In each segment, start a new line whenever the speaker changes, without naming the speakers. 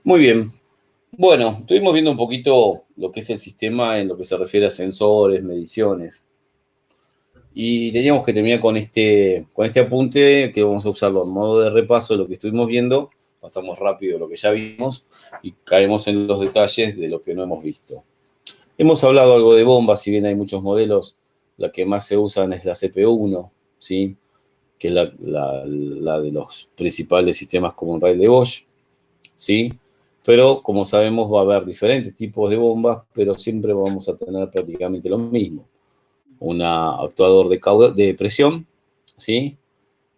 Muy bien. Bueno, estuvimos viendo un poquito lo que es el sistema en lo que se refiere a sensores, mediciones. Y teníamos que terminar con este apunte que vamos a usarlo en modo de repaso de lo que estuvimos viendo. Pasamos rápido lo que ya vimos y caemos en los detalles de lo que no hemos visto. Hemos hablado algo de bombas, si bien hay muchos modelos, la que más se usan es la CP1, ¿sí? Que es la de los principales sistemas como un rail de Bosch, ¿sí? Pero como sabemos va a haber diferentes tipos de bombas, pero siempre vamos a tener prácticamente lo mismo. Un actuador de presión, ¿sí?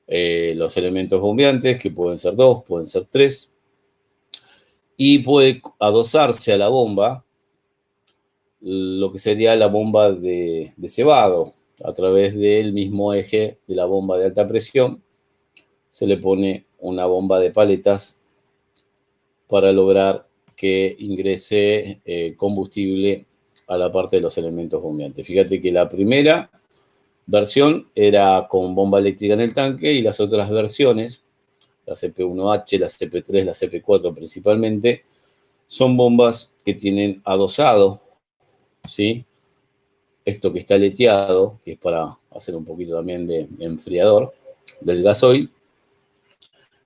Los elementos bombeantes, que pueden ser dos, pueden ser tres, y puede adosarse a la bomba lo que sería la bomba de cebado. A través del mismo eje de la bomba de alta presión se le pone una bomba de paletas para lograr que ingrese combustible a la parte de los elementos bombeantes. Fíjate que la primera versión era con bomba eléctrica en el tanque y las otras versiones, la CP1H, la CP3, la CP4 principalmente, son bombas que tienen adosado, ¿sí? Esto que está leteado, que es para hacer un poquito también de enfriador del gasoil,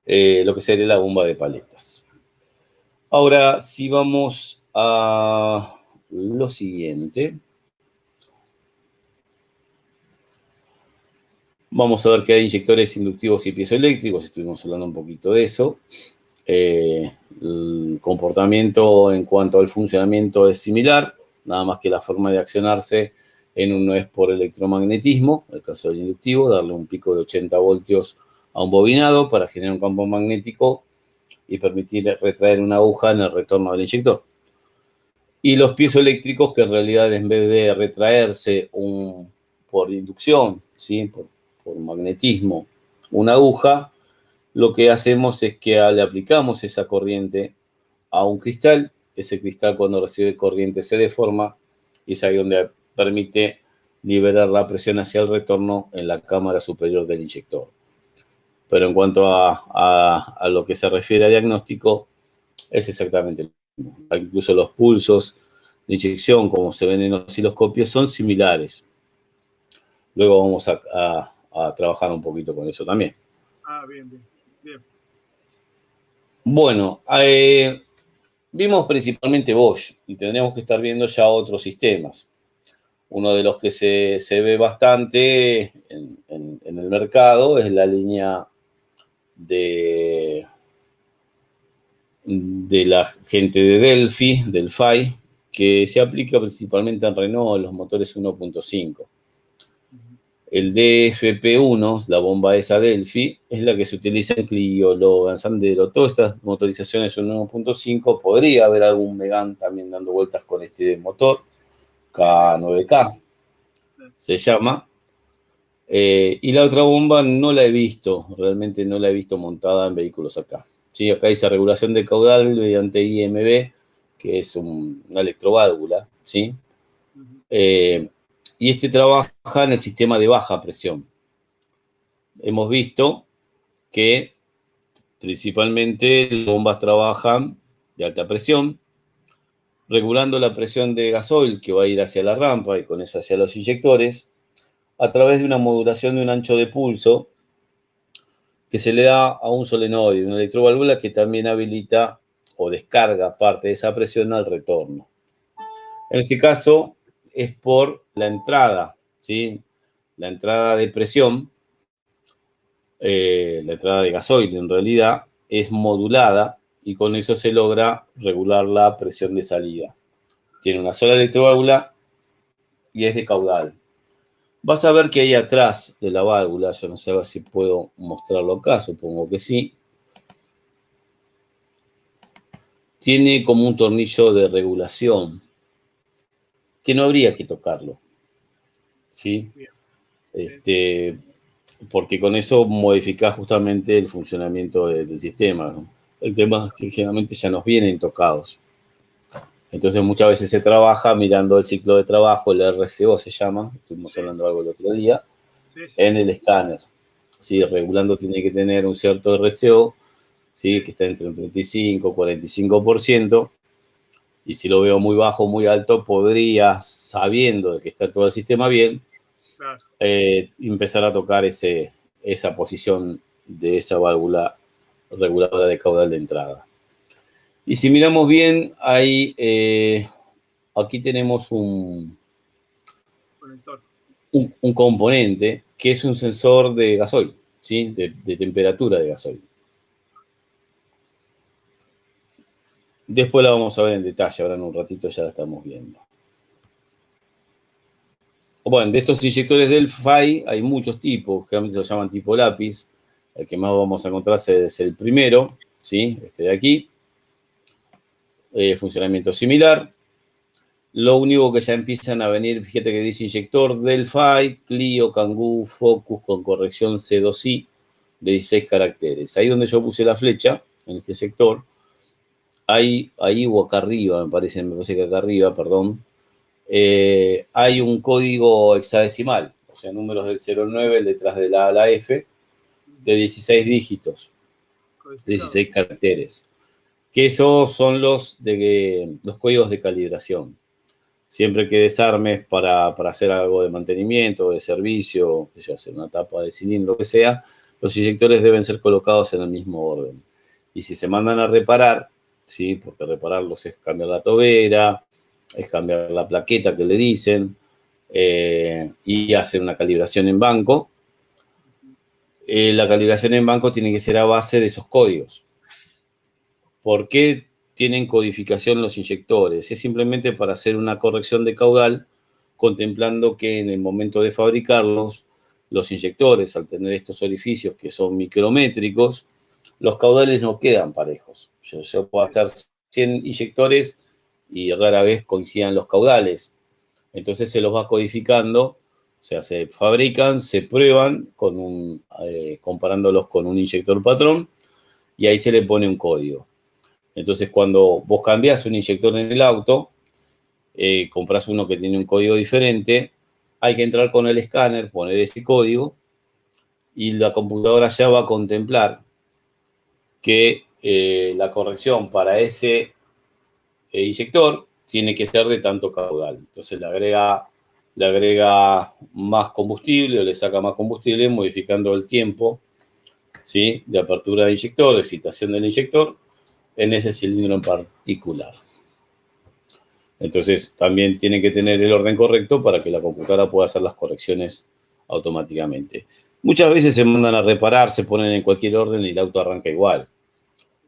lo que sería la bomba de paletas. Ahora, si vamos a lo siguiente, vamos a ver que hay inyectores inductivos y piezoeléctricos, estuvimos hablando un poquito de eso. El comportamiento en cuanto al funcionamiento es similar, nada más que la forma de accionarse en uno es por electromagnetismo, en el caso del inductivo, darle un pico de 80 voltios a un bobinado para generar un campo magnético y permitir retraer una aguja en el retorno del inyector. Y los piezoeléctricos, que en realidad en vez de retraerse por inducción, ¿sí? por magnetismo, una aguja, lo que hacemos es que le aplicamos esa corriente a un cristal. Ese cristal, cuando recibe corriente, se deforma y es ahí donde permite liberar la presión hacia el retorno en la cámara superior del inyector. Pero en cuanto a lo que se refiere a diagnóstico, es exactamente lo mismo. Incluso los pulsos de inyección, como se ven en los osciloscopios, son similares. Luego vamos a trabajar un poquito con eso también.
Bien.
Bueno, vimos principalmente Bosch y tendríamos que estar viendo ya otros sistemas. Uno de los que se ve bastante en el mercado es la línea de la gente de Delphi, que se aplica principalmente en Renault, en los motores 1.5. El DFP1, la bomba esa Delphi, es la que se utiliza en Clio, Logan, Sandero. Todas estas motorizaciones son 1.5. Podría haber algún Megane también dando vueltas con este motor, K9K se llama. Y la otra bomba no la he visto, realmente no la he visto montada en vehículos acá. Sí, acá dice regulación de caudal mediante IMB, que es una electroválvula, ¿sí? Y este trabaja en el sistema de baja presión. Hemos visto que principalmente las bombas trabajan de alta presión, regulando la presión de gasoil que va a ir hacia la rampa y con eso hacia los inyectores, a través de una modulación de un ancho de pulso que se le da a un solenoide, una electroválvula que también habilita o descarga parte de esa presión al retorno. En este caso es por la entrada, ¿sí? La entrada de presión, la entrada de gasoil en realidad, es modulada y con eso se logra regular la presión de salida. Tiene una sola electroválvula y es de caudal. Vas a ver que ahí atrás de la válvula, yo no sé a ver si puedo mostrarlo acá, supongo que sí, tiene como un tornillo de regulación que no habría que tocarlo, ¿sí? Porque con eso modificás justamente el funcionamiento del sistema, ¿no? El tema es que generalmente ya nos vienen tocados. Entonces muchas veces se trabaja mirando el ciclo de trabajo, el RCO se llama, estuvimos hablando de algo el otro día, en el escáner. Sí, regulando tiene que tener un cierto RCO ¿sí? Que está entre un 35 y 45%. Y si lo veo muy bajo, muy alto, podría, sabiendo de que está todo el sistema bien,
Claro.
empezar a tocar esa posición de esa válvula reguladora de caudal de entrada. Y si miramos bien, aquí tenemos un componente que es un sensor de gasoil, ¿sí? De temperatura de gasoil. Después la vamos a ver en detalle, ahora en un ratito ya la estamos viendo. Bueno, de estos inyectores Delphi hay muchos tipos, generalmente se los llaman tipo lápiz. El que más vamos a encontrar es el primero, ¿sí? Este de aquí. Funcionamiento similar. Lo único que ya empiezan a venir, fíjate que dice inyector Delphi, Clio, Kangoo, Focus con corrección C2I de 16 caracteres. Ahí donde yo puse la flecha, en este sector, ahí o acá arriba, me parece que acá arriba, perdón, hay un código hexadecimal, o sea, números del 09, letras de la A a la F, de 16 dígitos, 16 caracteres. Que esos son los códigos de calibración. Siempre que desarmes para hacer algo de mantenimiento, de servicio, hacer una tapa de cilindro, lo que sea, los inyectores deben ser colocados en el mismo orden. Y si se mandan a reparar, ¿sí? Porque repararlos es cambiar la tobera, es cambiar la plaqueta que le dicen, y hacer una calibración en banco. La calibración en banco tiene que ser a base de esos códigos. ¿Por qué tienen codificación los inyectores? Es simplemente para hacer una corrección de caudal, contemplando que en el momento de fabricarlos, los inyectores, al tener estos orificios que son micrométricos, los caudales no quedan parejos. Yo puedo hacer 100 inyectores y rara vez coincidan los caudales. Entonces se los va codificando, o sea, se fabrican, se prueban comparándolos con un inyector patrón y ahí se le pone un código. Entonces, cuando vos cambiás un inyector en el auto, compras uno que tiene un código diferente, hay que entrar con el escáner, poner ese código, y la computadora ya va a contemplar que la corrección para ese inyector tiene que ser de tanto caudal. Entonces le agrega más combustible o le saca más combustible, modificando el tiempo, ¿sí? De apertura de inyector, de excitación del inyector, en ese cilindro en particular. Entonces, también tiene que tener el orden correcto para que la computadora pueda hacer las correcciones automáticamente. Muchas veces se mandan a reparar, se ponen en cualquier orden y el auto arranca igual.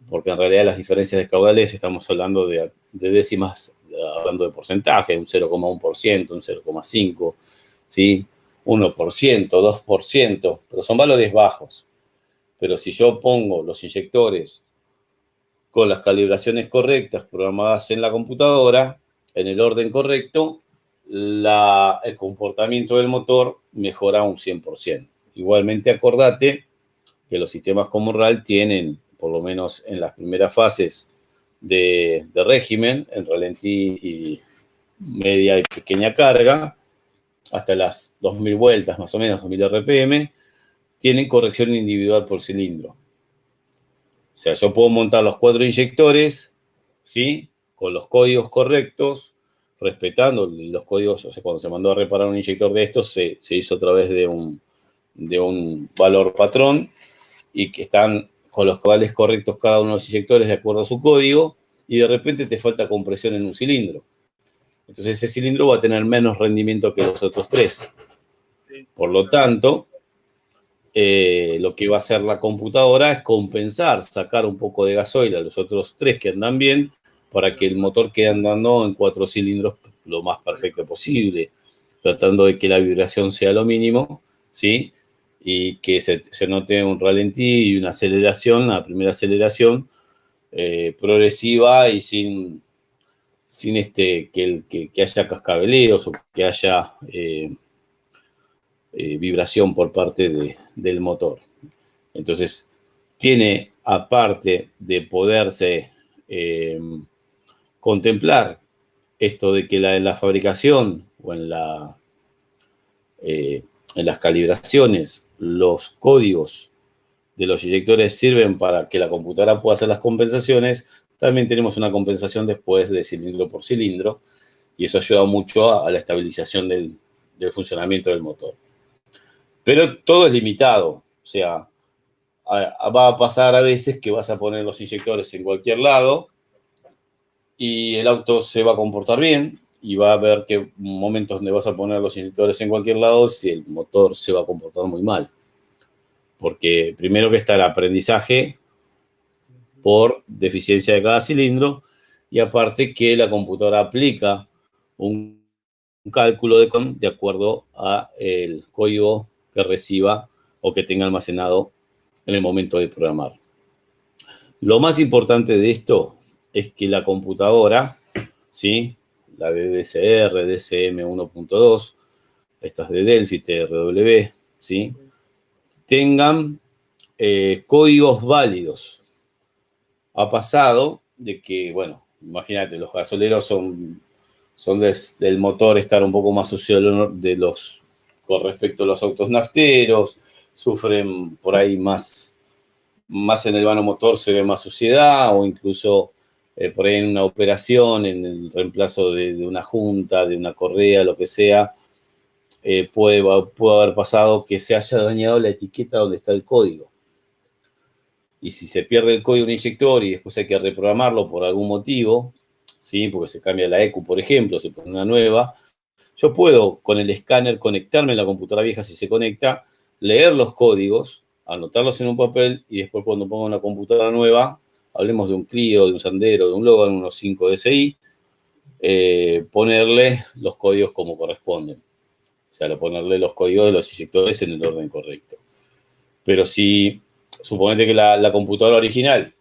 Porque en realidad las diferencias de caudales estamos hablando de décimas, hablando de porcentaje, un 0,1%, un 0,5%, ¿sí? 1%, 2%, pero son valores bajos. Pero si yo pongo los inyectores con las calibraciones correctas programadas en la computadora, en el orden correcto, el comportamiento del motor mejora un 100%. Igualmente, acordate que los sistemas como RAL tienen, por lo menos en las primeras fases de régimen, en ralentí y media y pequeña carga, hasta las 2000 vueltas, más o menos, 2000 RPM, tienen corrección individual por cilindro. O sea, yo puedo montar los 4 inyectores, ¿sí? Con los códigos correctos, respetando los códigos. O sea, cuando se mandó a reparar un inyector de estos, se hizo a través de un valor patrón, y que están con los caudales correctos cada uno de los inyectores de acuerdo a su código, y de repente te falta compresión en un cilindro. Entonces ese cilindro va a tener menos rendimiento que los otros 3. Por lo tanto, lo que va a hacer la computadora es compensar, sacar un poco de gasoil a los otros 3 que andan bien, para que el motor quede andando en 4 cilindros lo más perfecto posible, tratando de que la vibración sea lo mínimo, ¿sí? Y que se note un ralentí y una aceleración, la primera aceleración progresiva y sin que haya cascabeleos o que haya vibración por parte del motor. Entonces, tiene, aparte de poderse contemplar esto de que en la fabricación o en las calibraciones, los códigos de los inyectores sirven para que la computadora pueda hacer las compensaciones, también tenemos una compensación después de cilindro por cilindro, y eso ayuda mucho a la estabilización del funcionamiento del motor. Pero todo es limitado, o sea, va a pasar a veces que vas a poner los inyectores en cualquier lado y el auto se va a comportar bien y va a haber que momentos donde vas a poner los inyectores en cualquier lado si el motor se va a comportar muy mal. Porque primero que está el aprendizaje por deficiencia de cada cilindro y aparte que la computadora aplica un cálculo de acuerdo a el código que reciba o que tenga almacenado en el momento de programar. Lo más importante de esto es que la computadora, ¿sí? La de DCR, DCM 1.2, estas de Delphi, TRW, ¿sí? Tengan códigos válidos. Ha pasado de que, bueno, imagínate, los gasoleros son del motor estar un poco más sucio con respecto a los autos nafteros, sufren por ahí más en el vano motor se ve más suciedad o incluso por ahí en una operación, en el reemplazo de una junta, de una correa, lo que sea, puede haber pasado que se haya dañado la etiqueta donde está el código. Y si se pierde el código de un inyector y después hay que reprogramarlo por algún motivo, ¿sí? Porque se cambia la ECU, por ejemplo, se pone una nueva, yo puedo con el escáner conectarme en la computadora vieja si se conecta, leer los códigos, anotarlos en un papel y después cuando ponga una computadora nueva, hablemos de un Clio, de un Sandero, de un Logan, unos 5 DSi, ponerle los códigos como corresponden. O sea, ponerle los códigos de los inyectores en el orden correcto. Pero si, suponete que la computadora original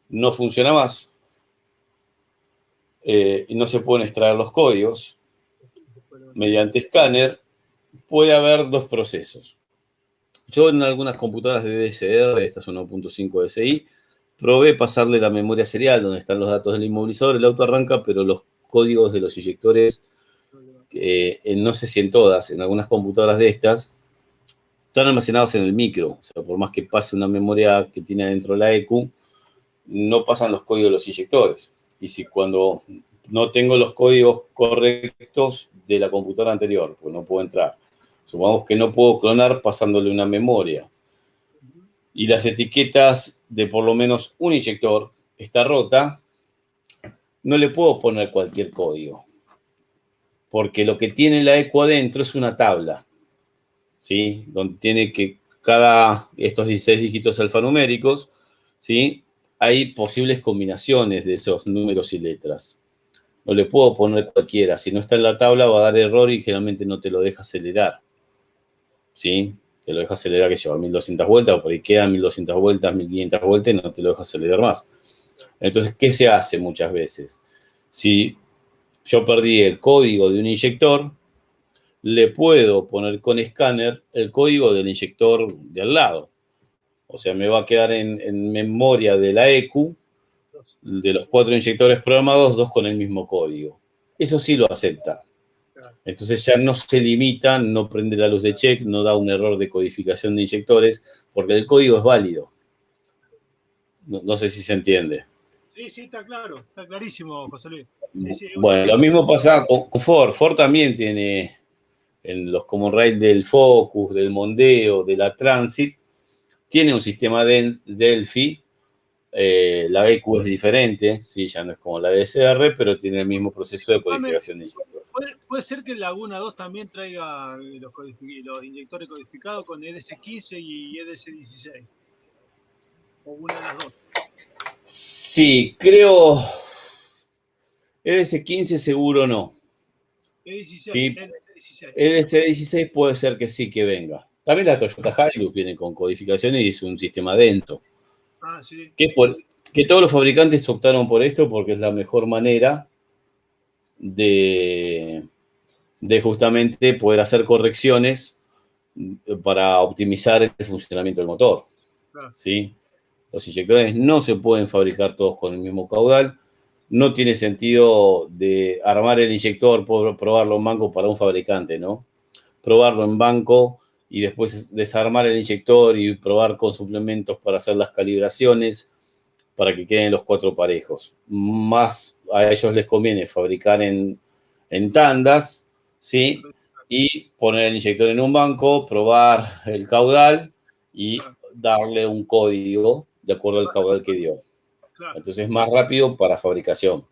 no funciona más y no se pueden extraer los códigos, mediante escáner puede haber dos procesos. Yo en algunas computadoras de DSR, estas 1.5 DSi, probé pasarle la memoria serial donde están los datos del inmovilizador, el auto arranca, pero los códigos de los inyectores, no sé si en todas, en algunas computadoras de estas, están almacenados en el micro. O sea, por más que pase una memoria que tiene adentro la ECU, no pasan los códigos de los inyectores. Y si cuando no tengo los códigos correctos de la computadora anterior, pues no puedo entrar. Supongamos que no puedo clonar pasándole una memoria. Y las etiquetas de por lo menos un inyector está rota, no le puedo poner cualquier código. Porque lo que tiene la ECU adentro es una tabla, ¿sí? Donde tiene que estos 16 dígitos alfanuméricos, ¿sí? Hay posibles combinaciones de esos números y letras. No le puedo poner cualquiera. Si no está en la tabla va a dar error y generalmente no te lo deja acelerar, ¿sí? Te lo deja acelerar que lleva 1200 vueltas, o por ahí quedan 1200 vueltas, 1500 vueltas y no te lo deja acelerar más. Entonces, ¿qué se hace muchas veces? Si yo perdí el código de un inyector, le puedo poner con escáner el código del inyector de al lado. O sea, me va a quedar en memoria de la ECU, de los 4 inyectores programados, 2 con el mismo código. Eso sí lo acepta. Entonces ya no se limita, no prende la luz de check, no da un error de codificación de inyectores, porque el código es válido. No sé si se entiende.
Sí, está claro, está clarísimo, José Luis. Sí,
bueno, lo mismo pasa con Ford. Ford también tiene en los common rail del Focus, del Mondeo, de la Transit, tiene un sistema de Delphi. La EQ es diferente, sí, ya no es como la DSR, pero tiene el mismo proceso de codificación de inyectores.
¿Puede ser que el Laguna 2 también traiga los inyectores codificados con EDC15 y EDC16? ¿O una de las dos?
Sí, creo. EDC15 seguro no.
EDC16.
Sí,
EDC16.
EDC16 puede ser que sí que venga. También la Toyota Hilux viene con codificación y es un sistema denso.
Ah, sí.
Que todos los fabricantes optaron por esto porque es la mejor manera de justamente poder hacer correcciones para optimizar el funcionamiento del motor. Claro. ¿Sí? Los inyectores no se pueden fabricar todos con el mismo caudal. No tiene sentido de armar el inyector, probarlo en banco para un fabricante, ¿no? Probarlo en banco y después desarmar el inyector y probar con suplementos para hacer las calibraciones para que queden los 4 parejos. Más a ellos les conviene fabricar en tandas, ¿sí? Y poner el inyector en un banco, probar el caudal y darle un código de acuerdo al caudal que dio. Entonces es más rápido para fabricación.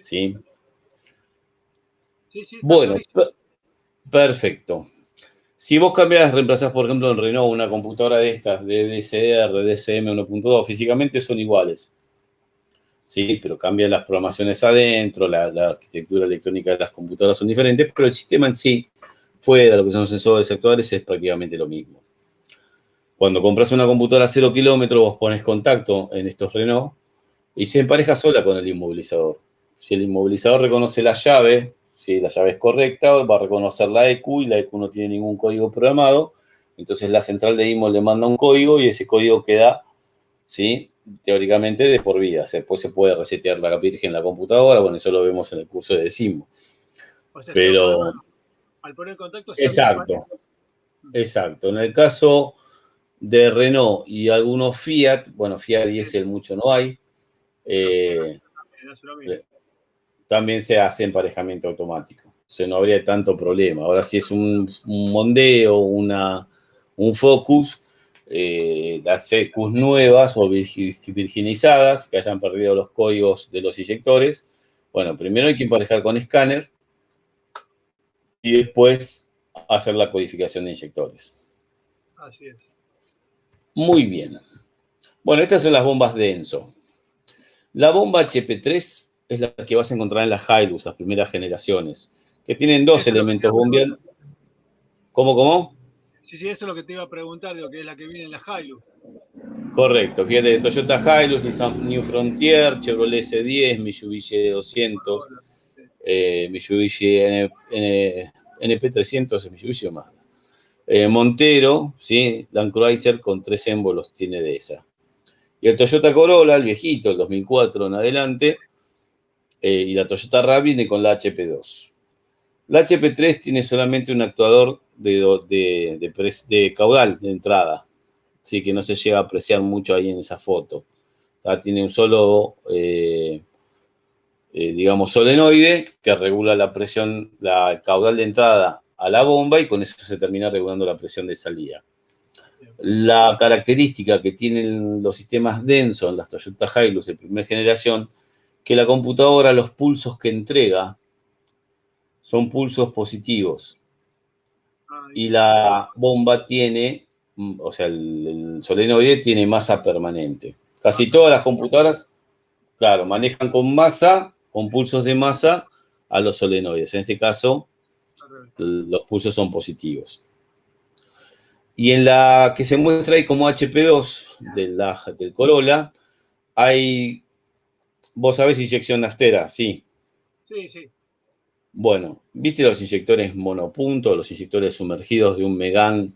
¿Sí? Bueno, perfecto. Si vos cambiás, reemplazás, por ejemplo, en Renault una computadora de estas, de DCR, DCM 1.2, físicamente son iguales. Sí, pero cambian las programaciones adentro, la arquitectura electrónica de las computadoras son diferentes, pero el sistema en sí, fuera, lo que son los sensores actuales, es prácticamente lo mismo. Cuando compras una computadora a 0 kilómetros, vos pones contacto en estos Renault y se empareja sola con el inmovilizador. Si el inmovilizador reconoce la llave, si la llave es correcta, va a reconocer la EQ y la EQ no tiene ningún código programado. Entonces la central de IMO le manda un código y ese código queda, ¿sí?, teóricamente de por vida. Después se puede resetear la virgen en la computadora. Bueno, eso lo vemos en el curso de DECIMO.
O sea,
pero
al poner contacto...
Exacto. En el caso de Renault y algunos Fiat, bueno, Fiat Diesel mucho no hay, también se hace emparejamiento automático. O sea, no habría tanto problema. Ahora, si es un Mondeo, un Focus, las EQs nuevas o virginizadas, que hayan perdido los códigos de los inyectores, bueno, primero hay que emparejar con escáner y después hacer la codificación de inyectores.
Así es.
Muy bien. Bueno, estas son las bombas Denso. La bomba HP3 es la que vas a encontrar en las Hilux, las primeras generaciones, que tienen 2 elementos bombeados. ¿Cómo?
Sí, eso es lo que te iba a preguntar, digo, que es la que viene en la Hilux.
Correcto, fíjate, Toyota Hilux, Nissan New Frontier, Chevrolet S10, Mitsubishi 200, Mitsubishi NP300, Mitsubishi o Mazda. Montero, ¿sí? Land Cruiser con 3 émbolos tiene de esa. Y el Toyota Corolla, el viejito, el 2004 en adelante, y la Toyota RAV viene con la HP2. La HP3 tiene solamente un actuador de caudal de entrada, sí, que no se llega a apreciar mucho ahí en esa foto. Tiene un solo, digamos, solenoide que regula la presión, la caudal de entrada a la bomba y con eso se termina regulando la presión de salida. La característica que tienen los sistemas Denso en las Toyota Hilux de primera generación, que la computadora, los pulsos que entrega son pulsos positivos y la bomba tiene, o sea, el solenoide tiene masa permanente. Casi todas las computadoras, claro, manejan con masa, con pulsos de masa a los solenoides. En este caso, los pulsos son positivos. Y en la que se muestra ahí como HP2 del Corolla, hay, vos sabés, inyección austera, ¿sí?
Sí.
Bueno, ¿viste los inyectores monopunto, los inyectores sumergidos de un Megane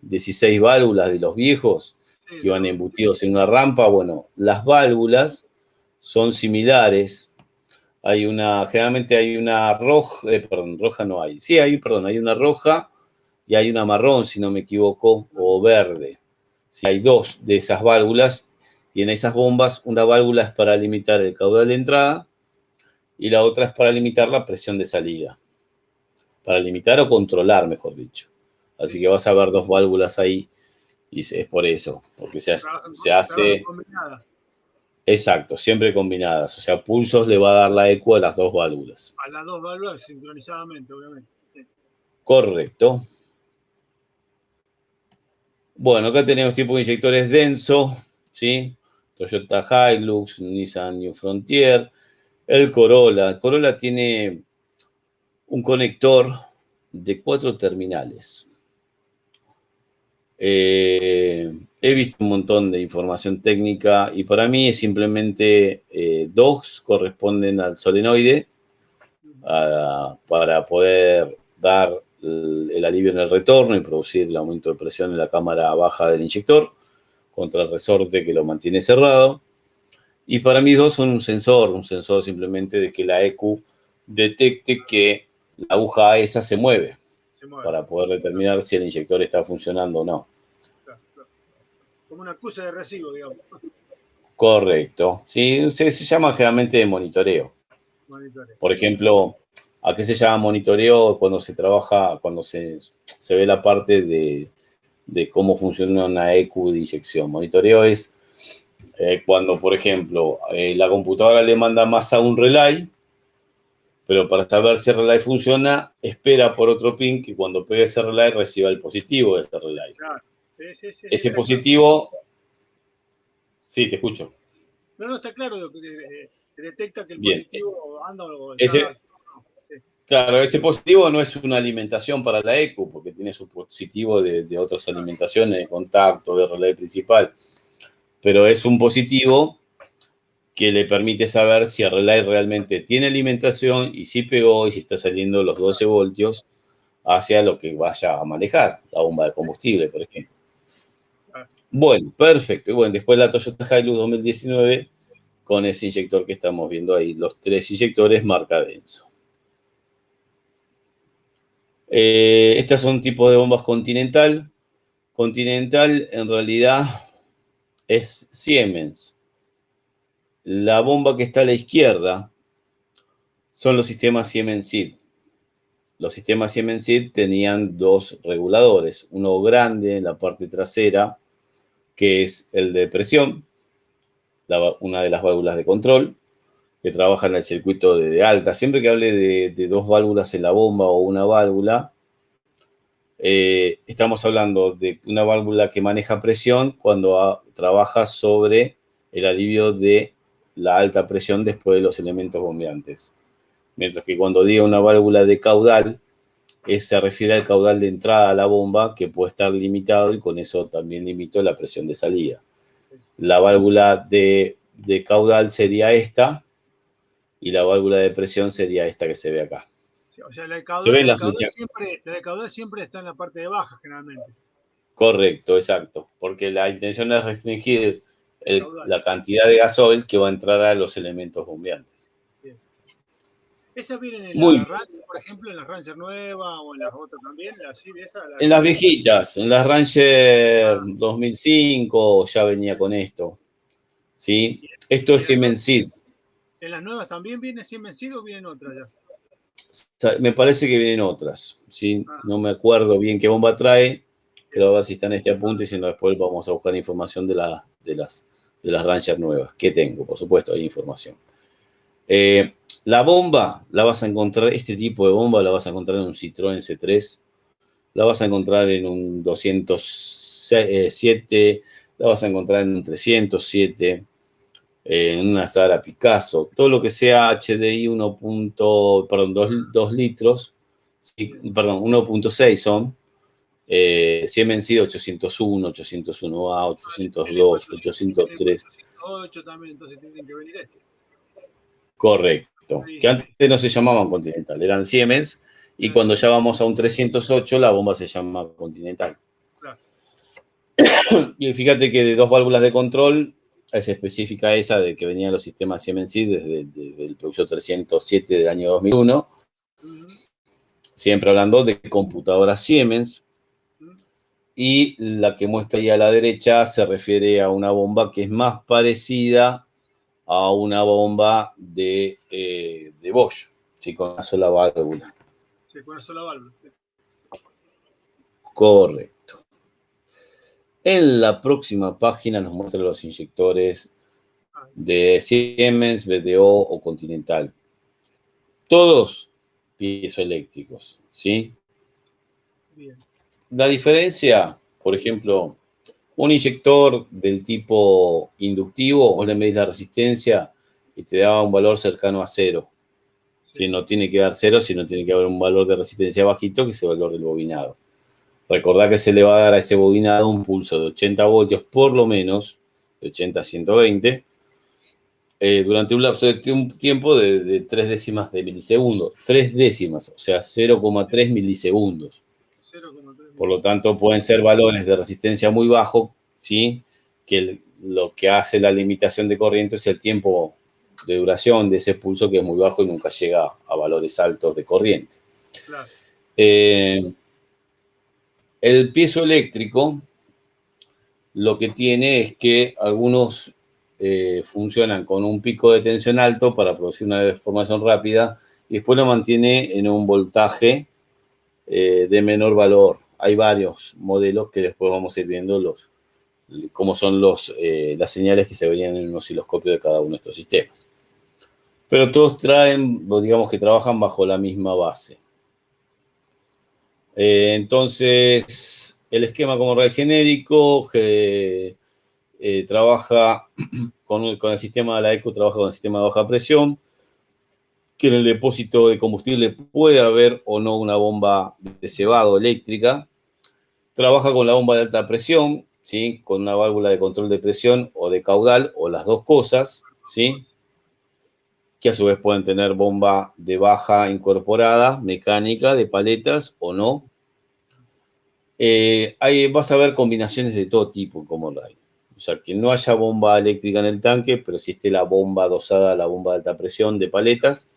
16 válvulas de los viejos que iban embutidos en una rampa? Bueno, las válvulas son similares. Generalmente hay una roja, roja no hay. Sí, hay una roja y hay una marrón, si no me equivoco, o verde. Sí, hay 2 de esas válvulas y en esas bombas una válvula es para limitar el caudal de entrada y la otra es para limitar la presión de salida. Para limitar o controlar, mejor dicho. Así que vas a ver 2 válvulas ahí y es por eso, porque se hace...
Combinada.
Exacto, siempre combinadas. O sea, pulsos le va a dar la EQ a las 2 válvulas.
A las 2 válvulas sincronizadamente, obviamente. Sí.
Correcto. Bueno, acá tenemos tipo de inyectores Denso, ¿sí? Toyota Hilux, Nissan New Frontier, el Corolla. El Corolla tiene un conector de 4 terminales. He visto un montón de información técnica y para mí es simplemente 2 corresponden al solenoide para poder dar el alivio en el retorno y producir el aumento de presión en la cámara baja del inyector contra el resorte que lo mantiene cerrado. Y para mí 2 son un sensor simplemente de que la EQ detecte que la aguja esa se mueve. para poder determinar si el inyector está funcionando o no.
Claro. Como una acusa de recibo, digamos.
Correcto. Sí, se llama generalmente monitoreo. Por ejemplo, ¿a qué se llama monitoreo cuando se trabaja, cuando se ve la parte de cómo funciona una EQ de inyección? Monitoreo es cuando, por ejemplo, la computadora le manda masa a un relay, pero para saber si el relay funciona, espera por otro pin que cuando pegue ese relay reciba el positivo de ese relay.
Claro. Sí,
ese positivo... Sí, te escucho.
No, está claro. Detecta que el positivo anda o
está... Claro, ese positivo no es una alimentación para la ECU, porque tiene su positivo de otras alimentaciones, de contacto, de relay principal. Pero es un positivo que le permite saber si el relay realmente tiene alimentación y si pegó y si está saliendo los 12 voltios hacia lo que vaya a manejar, la bomba de combustible, por ejemplo. Bueno, perfecto. Y bueno, después la Toyota Hilux 2019 con ese inyector que estamos viendo ahí, los 3 inyectores marca Denso. Estas son tipos de bombas Continental. Continental en realidad es Siemens. La bomba que está a la izquierda son los sistemas Siemens SID. Los sistemas Siemens SID tenían 2 reguladores, uno grande en la parte trasera, que es el de presión, una de las válvulas de control, que trabaja en el circuito de alta. Siempre que hable de 2 válvulas en la bomba o una válvula, estamos hablando de una válvula que maneja presión cuando trabaja sobre el alivio de la alta presión después de los elementos bombeantes. Mientras que cuando diga una válvula de caudal, se refiere al caudal de entrada a la bomba, que puede estar limitado y con eso también limito la presión de salida. La válvula de caudal sería esta y la válvula de presión sería esta que se ve acá.
O sea, la de caudal siempre está en la parte de baja, generalmente.
Correcto, exacto. Porque la intención es restringir la cantidad de gasoil que va a entrar a los elementos bombeantes.
Bien. ¿Esas vienen en la Ranger, por ejemplo, en la Ranger nueva o en las otras también? ¿Así de esa,
en las viejitas, en las Ranger 2005 ya venía con esto. ¿Sí? Esto es Siemens SID.
¿En las nuevas también viene Siemens SID o vienen otras ya?
Me parece que vienen otras, ¿sí? No me acuerdo bien qué bomba trae, pero a ver si está en este apunte y si no después vamos a buscar información de las Ranger nuevas, que tengo, por supuesto, hay información. La bomba la vas a encontrar, este tipo de bomba la vas a encontrar en un Citroën C3, la vas a encontrar en un 207, la vas a encontrar en un 307, en una Sahara Picasso, todo lo que sea HDI 2 litros, perdón, 1.6 son, Siemens SID 801, 801A, 802, 803.
808 también, entonces tienen que venir este.
Correcto, que antes no se llamaban Continental, eran Siemens, y cuando ya vamos a un 308, la bomba se llama Continental.
Claro.
Y fíjate que de 2 válvulas de control, es específica esa de que venían los sistemas Siemens SID desde el producto 307 del año 2001. Siempre hablando de computadoras Siemens. Y la que muestra ahí a la derecha se refiere a una bomba que es más parecida a una bomba de Bosch, ¿sí? Con una sola válvula.
Sí, con una sola válvula.
Correcto. En la próxima página nos muestra los inyectores de Siemens, BDO o Continental. Todos piezoeléctricos, ¿sí?
Bien.
La diferencia, por ejemplo, un inyector del tipo inductivo, vos le medís la resistencia y te da un valor cercano a 0. Si no tiene que dar 0, sino tiene que haber un valor de resistencia bajito, que es el valor del bobinado. Recordá que se le va a dar a ese bobinado un pulso de 80 voltios, por lo menos, de 80 a 120, durante un lapso de tiempo de 3 décimas de milisegundos. 3 décimas, o sea, 0,3 milisegundos. 0,3. Por lo tanto, pueden ser valores de resistencia muy bajos, ¿sí? Que lo que hace la limitación de corriente es el tiempo de duración de ese pulso, que es muy bajo y nunca llega a valores altos de corriente.
Claro.
El piezoeléctrico lo que tiene es que algunos funcionan con un pico de tensión alto para producir una deformación rápida y después lo mantiene en un voltaje de menor valor. Hay varios modelos que después vamos a ir viendo cómo son las señales que se verían en un osciloscopio de cada uno de estos sistemas. Pero todos digamos que trabajan bajo la misma base. Entonces, el esquema como RAID genérico trabaja con el sistema de la ECO, trabaja con el sistema de baja presión, que en el depósito de combustible puede haber o no una bomba de cebado eléctrica. Trabaja con la bomba de alta presión, ¿sí? Con una válvula de control de presión o de caudal, o las dos cosas, ¿sí? Que a su vez pueden tener bomba de baja incorporada, mecánica, de paletas o no. Ahí vas a ver combinaciones de todo tipo como RAID. O sea, que no haya bomba eléctrica en el tanque, pero sí esté la bomba dosada, la bomba de alta presión de paletas.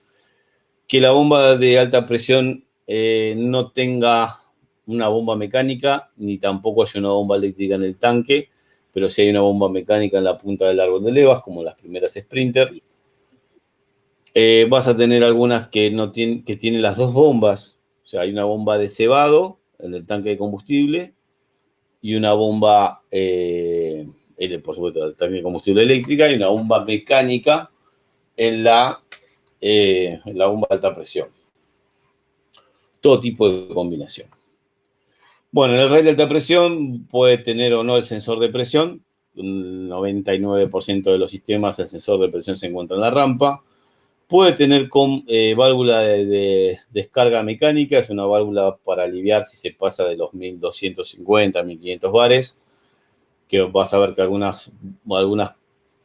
Que la bomba de alta presión no tenga una bomba mecánica, ni tampoco haya una bomba eléctrica en el tanque, pero sí hay una bomba mecánica en la punta del árbol de levas, como las primeras Sprinter. Vas a tener algunas que tienen las dos bombas. O sea, hay una bomba de cebado en el tanque de combustible y una bomba, por supuesto, el tanque de combustible eléctrica y una bomba mecánica en la bomba de alta presión. Todo tipo de combinación. Bueno, en el RAID de alta presión puede tener o no el sensor de presión. El 99% de los sistemas el sensor de presión se encuentra en la rampa. Puede tener válvula de descarga mecánica, es una válvula para aliviar si se pasa de los 1250, 1500 bares, que vas a ver que algunas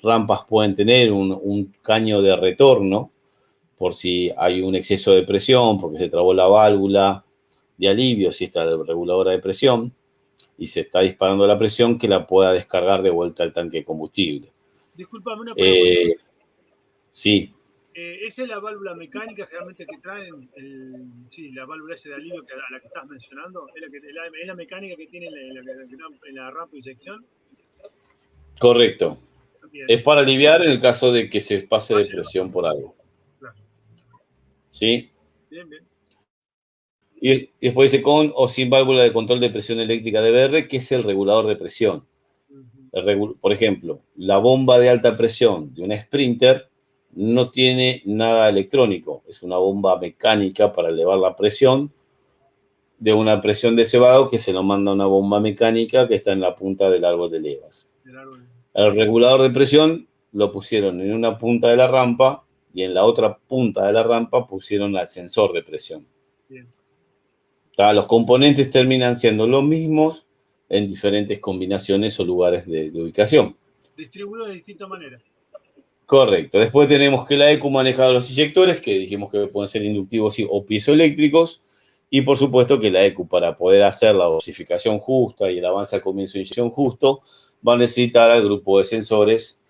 rampas pueden tener un caño de retorno, por si hay un exceso de presión, porque se trabó la válvula de alivio, si está la reguladora de presión, y se está disparando la presión, que la pueda descargar de vuelta al tanque de combustible.
Disculpame una pregunta.
Sí.
¿Esa es la válvula mecánica generalmente que traen? La válvula esa de alivio a la que estás mencionando. ¿Es la mecánica que tiene en la rampa de inyección?
Correcto. Bien. Es para aliviar en el caso de que se pase de presión por algo.
Claro.
¿Sí?
Bien, bien.
Y después dice con o sin válvula de control de presión eléctrica DVR, que es el regulador de presión. Por ejemplo, la bomba de alta presión de una Sprinter no tiene nada electrónico. Es una bomba mecánica para elevar la presión de una presión de cebado que se lo manda una bomba mecánica que está en la punta del árbol de levas. El regulador de presión lo pusieron en una punta de la rampa y en la otra punta de la rampa pusieron el sensor de presión. Bien. Los componentes terminan siendo los mismos en diferentes combinaciones o lugares de ubicación.
Distribuidos de distinta manera.
Correcto. Después tenemos que la ECU maneja los inyectores, que dijimos que pueden ser inductivos o piezoeléctricos. Y por supuesto que la ECU, para poder hacer la dosificación justa y el avance al comienzo de inyección justo, va a necesitar al grupo de sensores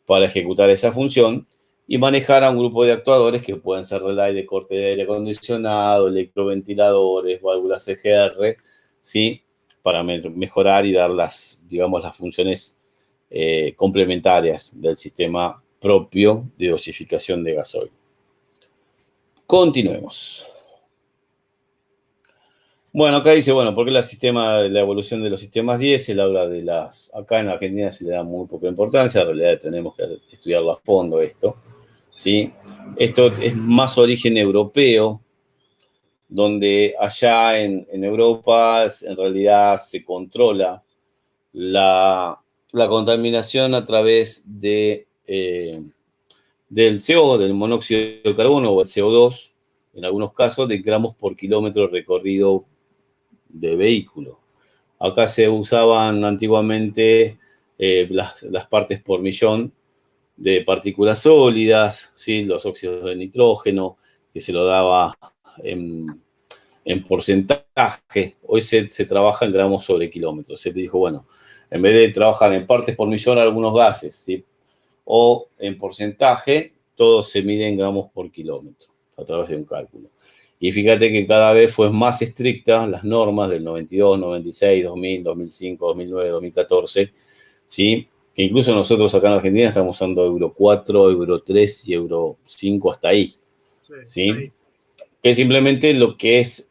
para ejecutar esa función y manejar a un grupo de actuadores que pueden ser relay de corte de aire acondicionado, electroventiladores, válvulas CGR, ¿sí? Para mejorar y dar las funciones complementarias del sistema propio de dosificación de gasoil. Continuemos. Bueno, acá dice, ¿por qué la evolución de los sistemas 10? Se habla de acá en Argentina se le da muy poca importancia, en realidad tenemos que estudiarlo a fondo esto, ¿sí? Esto es más origen europeo, donde allá en Europa en realidad se controla la contaminación a través del CO, del monóxido de carbono o el CO2, en algunos casos de gramos por kilómetro recorrido de vehículo. Acá se usaban antiguamente las partes por millón de partículas sólidas, ¿sí? Los óxidos de nitrógeno, que se lo daba en porcentaje. Hoy se trabaja en gramos sobre kilómetros. Se dijo, en vez de trabajar en partes por millón algunos gases, ¿sí? O en porcentaje, todo se mide en gramos por kilómetro a través de un cálculo. Y fíjate que cada vez fue más estricta las normas del 92, 96, 2000, 2005, 2009, 2014, ¿sí? Que incluso nosotros acá en Argentina estamos usando Euro 4, Euro 3 y Euro 5 hasta ahí, ¿sí?
Ahí.
Que simplemente lo que es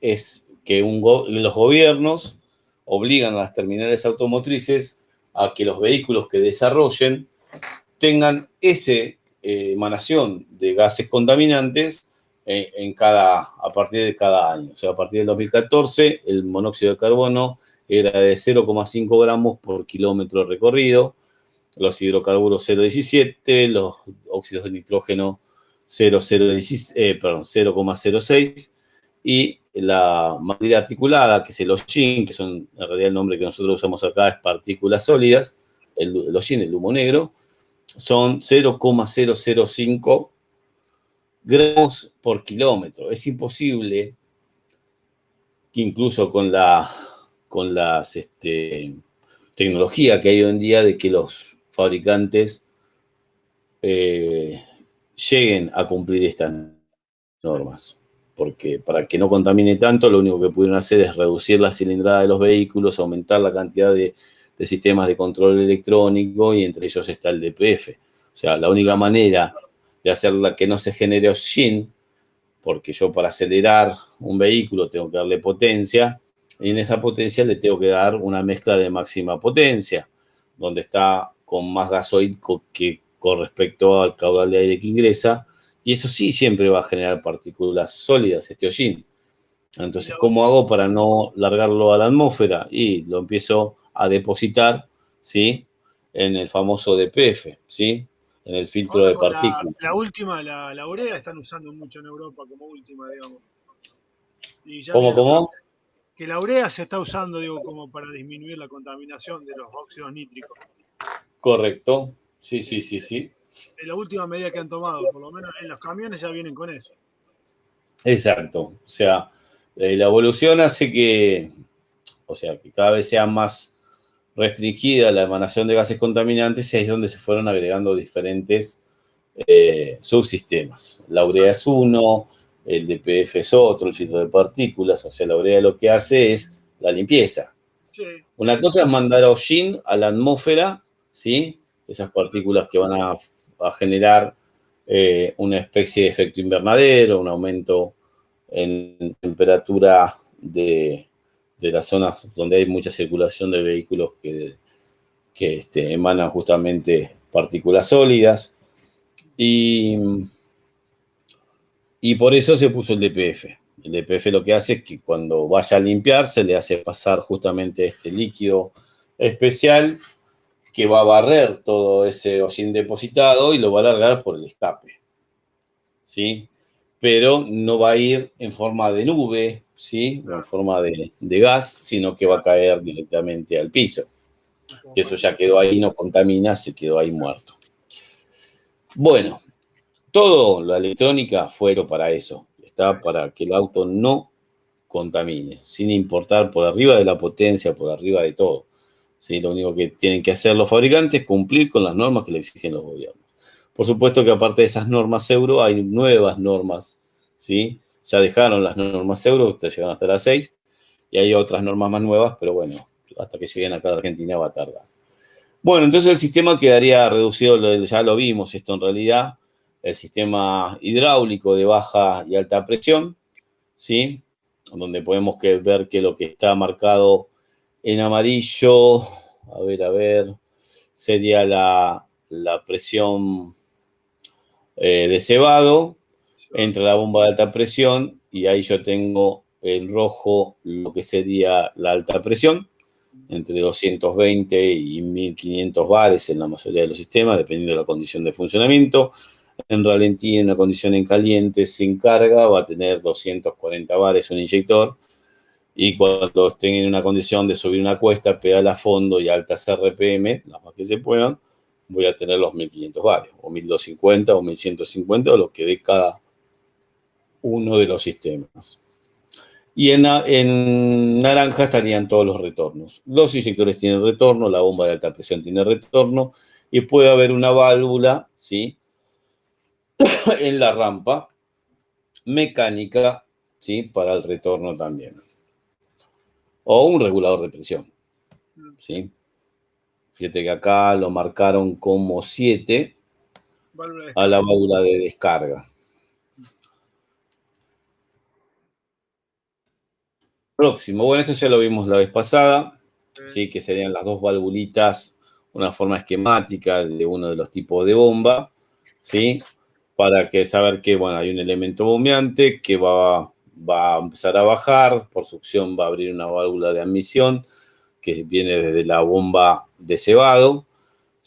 que los gobiernos obligan a las terminales automotrices a que los vehículos que desarrollen tengan esa emanación de gases contaminantes a partir de cada año. O sea, a partir del 2014, el monóxido de carbono era de 0,5 gramos por kilómetro recorrido, los hidrocarburos 0,17, los óxidos de nitrógeno 0,06 y la materia articulada, que es el hollín, que son en realidad el nombre que nosotros usamos acá es partículas sólidas, el hollín, el humo negro, son 0,005 gramos por kilómetro. Es imposible que incluso con las tecnología que hay hoy en día de que los fabricantes lleguen a cumplir estas normas. Porque para que no contamine tanto, lo único que pudieron hacer es reducir la cilindrada de los vehículos, aumentar la cantidad de sistemas de control electrónico y entre ellos está el DPF. O sea, la única manera de hacerla que no se genere hollín, porque yo para acelerar un vehículo tengo que darle potencia, y en esa potencia le tengo que dar una mezcla de máxima potencia, donde está con más gasoil que con respecto al caudal de aire que ingresa, y eso sí siempre va a generar partículas sólidas, este hollín. Entonces, ¿cómo hago para no largarlo a la atmósfera? Y lo empiezo a depositar, ¿sí? En el famoso DPF, ¿sí? En el filtro
Ahora
de
con
partículas.
la última, la urea, están usando mucho en Europa como última, digamos. Y ya
¿Cómo,
vienen los
cómo?
que la urea se está usando, digo, como para disminuir la contaminación de los óxidos nítricos.
Correcto. Sí, sí, sí, sí.
Es la última medida que han tomado, por lo menos en los camiones ya vienen con eso.
Exacto. O sea, la evolución hace que cada vez sea más restringida la emanación de gases contaminantes y ahí es donde se fueron agregando diferentes subsistemas. La urea es uno, el DPF es otro, el filtro de partículas. O sea, la urea lo que hace es la limpieza.
Sí.
Una cosa es mandar hollín a la atmósfera, ¿sí? Esas partículas que van a generar una especie de efecto invernadero, un aumento en temperatura de las zonas donde hay mucha circulación de vehículos que emanan justamente partículas sólidas. Y por eso se puso el DPF. El DPF lo que hace es que cuando vaya a limpiar se le hace pasar justamente este líquido especial que va a barrer todo ese hollín depositado y lo va a largar por el escape, ¿sí? Pero no va a ir en forma de nube, ¿sí? O en forma de gas, sino que va a caer directamente al piso. Que eso ya quedó ahí, no contamina, se quedó ahí muerto. Bueno, toda la electrónica fue hecho para eso. Está para que el auto no contamine, sin importar por arriba de la potencia, por arriba de todo. ¿Sí? Lo único que tienen que hacer los fabricantes es cumplir con las normas que le exigen los gobiernos. Por supuesto que aparte de esas normas euro, hay nuevas normas, ¿sí? Ya dejaron las normas euro, llegaron hasta las 6, y hay otras normas más nuevas, pero bueno, hasta que lleguen acá a Argentina va a tardar. Bueno, entonces el sistema quedaría reducido, ya lo vimos esto en realidad, el sistema hidráulico de baja y alta presión, ¿sí? Donde podemos ver que lo que está marcado en amarillo, a ver, sería la presión de cebado, entra la bomba de alta presión y ahí yo tengo en rojo lo que sería la alta presión, entre 220 y 1500 bares en la mayoría de los sistemas, dependiendo de la condición de funcionamiento. En ralentí, en una condición en caliente, sin carga, va a tener 240 bares un inyector. Y cuando estén en una condición de subir una cuesta, pedal a fondo y altas RPM, las más que se puedan, voy a tener los 1500 bares, o 1250 o 1150, o lo que dé cada uno de los sistemas. Y en naranja estarían todos los retornos. Los inyectores tienen retorno, la bomba de alta presión tiene retorno, y puede haber una válvula, ¿sí? En la rampa mecánica ¿sí? Para el retorno también. O un regulador de presión, ¿sí? Fíjate que acá lo marcaron como 7 a la válvula de descarga. Próximo, bueno, esto ya lo vimos la vez pasada, ¿sí? Que serían las dos valvulitas, una forma esquemática de uno de los tipos de bomba, ¿sí? Para que saber que, bueno, hay un elemento bombeante que va a empezar a bajar, por succión va a abrir una válvula de admisión que viene desde la bomba de cebado,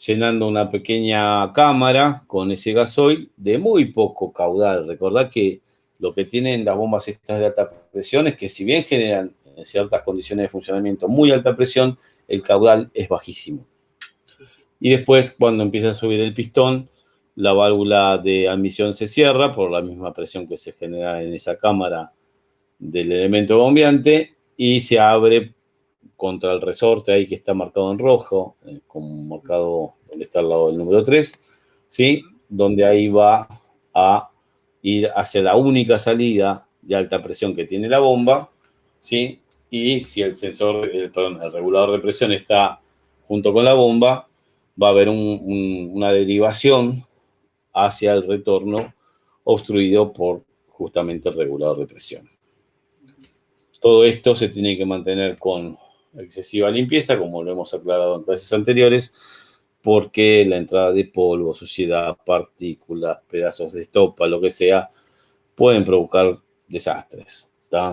llenando una pequeña cámara con ese gasoil de muy poco caudal. Recordad que lo que tienen las bombas estas de alta presión es que si bien generan en ciertas condiciones de funcionamiento muy alta presión, el caudal es bajísimo. Y después, cuando empieza a subir el pistón, la válvula de admisión se cierra por la misma presión que se genera en esa cámara del elemento bombeante y se abre contra el resorte ahí que está marcado en rojo, con marcado donde está al lado del número 3, ¿sí? Donde ahí va a ir hacia la única salida de alta presión que tiene la bomba, ¿sí? Y si el sensor, el regulador de presión está junto con la bomba, va a haber una derivación hacia el retorno obstruido por justamente el regulador de presión. Todo esto se tiene que mantener con excesiva limpieza, como lo hemos aclarado en clases anteriores, porque la entrada de polvo, suciedad, partículas, pedazos de estopa, lo que sea, pueden provocar desastres.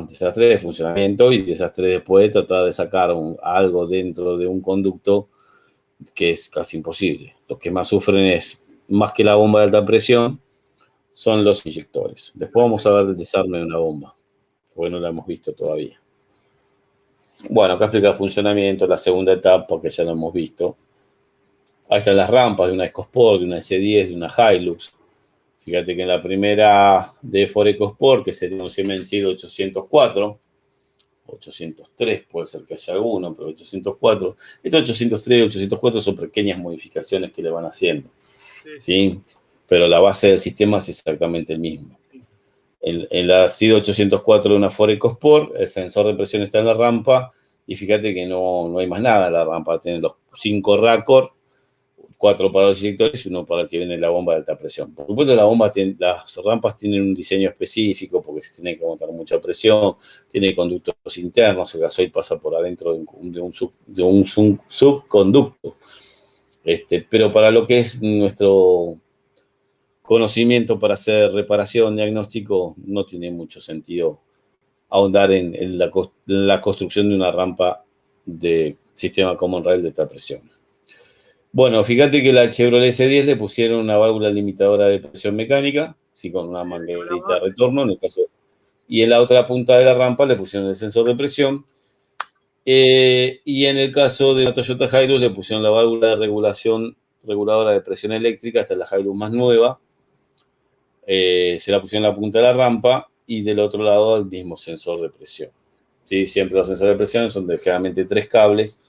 Desastres de funcionamiento y desastres después de tratar de sacar algo dentro de un conducto que es casi imposible. Los que más sufren es, más que la bomba de alta presión, son los inyectores. Después vamos a ver el desarme de una bomba, porque no la hemos visto todavía. Bueno, acá explica el funcionamiento, la segunda etapa, que ya lo hemos visto. Ahí están las rampas de una EcoSport, de una S10, de una Hilux. Fíjate que en la primera de Ford EcoSport, que sería un Siemens 804, 803 puede ser que haya alguno, pero 804. Estos 803 y 804 son pequeñas modificaciones que le van haciendo, ¿sí? Pero la base del sistema es exactamente el mismo. En la SID 804 de una Ford EcoSport, el sensor de presión está en la rampa y fíjate que no hay más nada en la rampa. Tiene los 5 Raccord, 4 para los inyectores y 1 para el que viene la bomba de alta presión. Por supuesto, las rampas tienen un diseño específico porque se tiene que aguantar mucha presión, tiene conductos internos, el gasoil pasa por adentro de un subconducto. Pero para lo que es nuestro conocimiento para hacer reparación, diagnóstico, no tiene mucho sentido ahondar en la construcción de una rampa de sistema Common Rail de alta presión. Bueno, fíjate que la Chevrolet S10 le pusieron una válvula limitadora de presión mecánica, sí, con una manguerita de retorno, en el caso, y en la otra punta de la rampa le pusieron el sensor de presión, y en el caso de la Toyota Hilux le pusieron la válvula de reguladora de presión eléctrica, esta es la Hilux más nueva. Se la pusieron en la punta de la rampa y del otro lado el mismo sensor de presión. ¿Sí? Siempre los sensores de presión son generalmente 3 cables,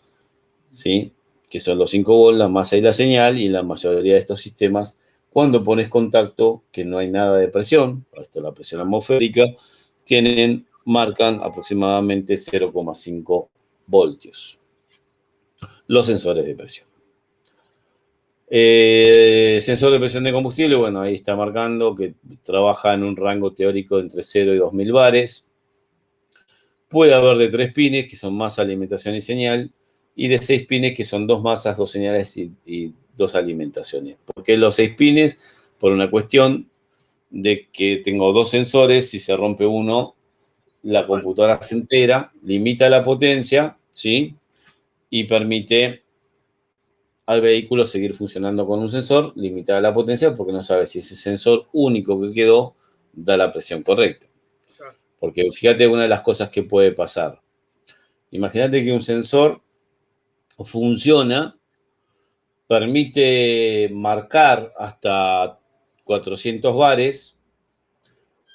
¿sí? Que son los 5 volts, la masa y la señal, y la mayoría de estos sistemas, cuando pones contacto, que no hay nada de presión, hasta la presión atmosférica, marcan aproximadamente 0,5 voltios. Los sensores de presión. Sensor de presión de combustible, bueno, ahí está marcando que trabaja en un rango teórico entre 0 y 2000 bares. Puede haber de 3 pines, que son masa, alimentación y señal, y de 6 pines, que son 2 masas, 2 señales y 2 alimentaciones. ¿Por qué los 6 pines? Por una cuestión de que tengo 2 sensores, si se rompe uno, la computadora se entera, limita la potencia, ¿sí? Y permite al vehículo seguir funcionando con un sensor, limitada la potencia, porque no sabe si ese sensor único que quedó da la presión correcta. Porque fíjate una de las cosas que puede pasar. Imagínate que un sensor funciona, permite marcar hasta 400 bares,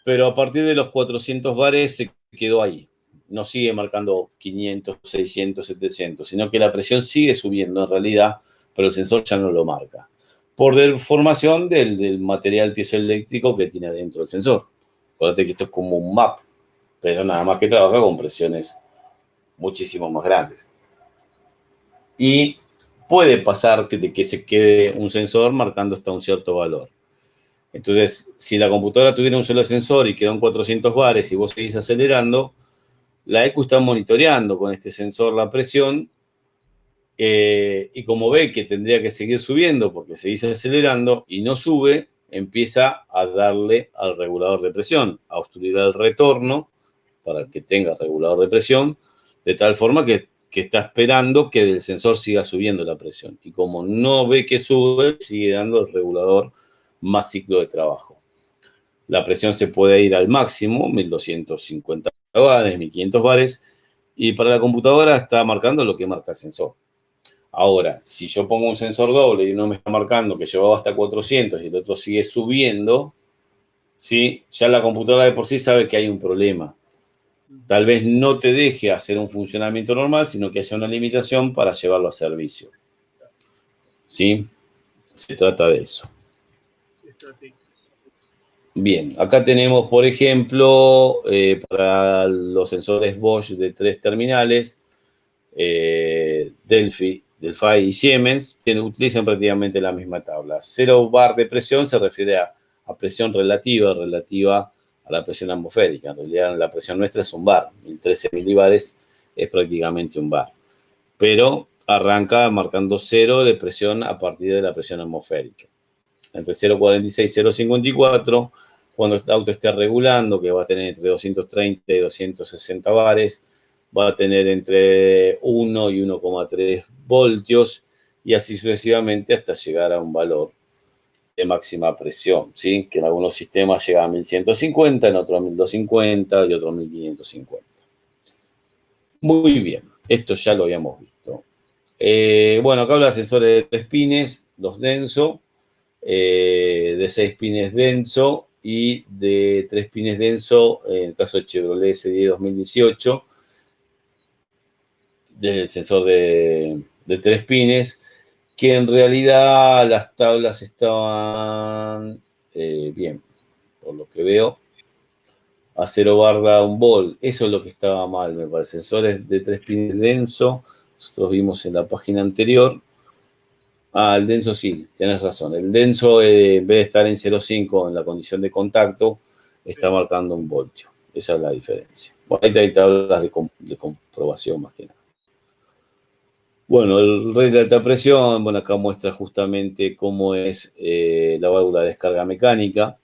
pero a partir de los 400 bares se quedó ahí. No sigue marcando 500, 600, 700, sino que la presión sigue subiendo en realidad, pero el sensor ya no lo marca. Por deformación del material piezoeléctrico que tiene adentro el sensor. Acuérdate que esto es como un map, pero nada más que trabaja con presiones muchísimo más grandes. Y puede pasar que se quede un sensor marcando hasta un cierto valor. Entonces, si la computadora tuviera un solo sensor y quedó en 400 bares y vos seguís acelerando, la ECU está monitoreando con este sensor la presión y como ve que tendría que seguir subiendo porque seguís acelerando y no sube, empieza a darle al regulador de presión, a obstruir el retorno para que tenga regulador de presión, de tal forma que está esperando que del sensor siga subiendo la presión. Y como no ve que sube, sigue dando el regulador más ciclo de trabajo. La presión se puede ir al máximo, 1250 bares, 1500 bares, y para la computadora está marcando lo que marca el sensor. Ahora, si yo pongo un sensor doble y uno me está marcando que llevaba hasta 400 y el otro sigue subiendo, ¿sí? Ya la computadora de por sí sabe que hay un problema. Tal vez no te deje hacer un funcionamiento normal, sino que haya una limitación para llevarlo a servicio. ¿Sí? Se trata de eso. Bien, acá tenemos, por ejemplo, para los sensores Bosch de 3 terminales, Delphi y Siemens, utilizan prácticamente la misma tabla. 0 bar de presión se refiere a presión relativa a la presión atmosférica. En realidad, la presión nuestra es un bar. 1013 milibares es prácticamente un bar. Pero arranca marcando 0 de presión a partir de la presión atmosférica. Entre 0,46 y 0,54, cuando el auto esté regulando, que va a tener entre 230 y 260 bares, va a tener entre 1 y 1,3 voltios, y así sucesivamente hasta llegar a un valor de máxima presión, ¿sí? Que en algunos sistemas llega a 1150, en otros a 1250 y otros a 1550. Muy bien, esto ya lo habíamos visto. Bueno, acá habla de sensores de 3 pines, los denso, de 6 pines denso y de 3 pines denso, en el caso de Chevrolet S10 2018, del sensor de 3 pines, que en realidad las tablas estaban bien, por lo que veo. A 0 bar da un volt, eso es lo que estaba mal, me parece. Sensores de 3 pines denso, nosotros vimos en la página anterior. Ah, el denso sí, tenés razón. El denso, en vez de estar en 0,5 en la condición de contacto, está marcando un voltio. Esa es la diferencia. Bueno, ahí hay tablas de comprobación más que nada. Bueno, el rey de alta presión, bueno, acá muestra justamente cómo es la válvula de descarga mecánica,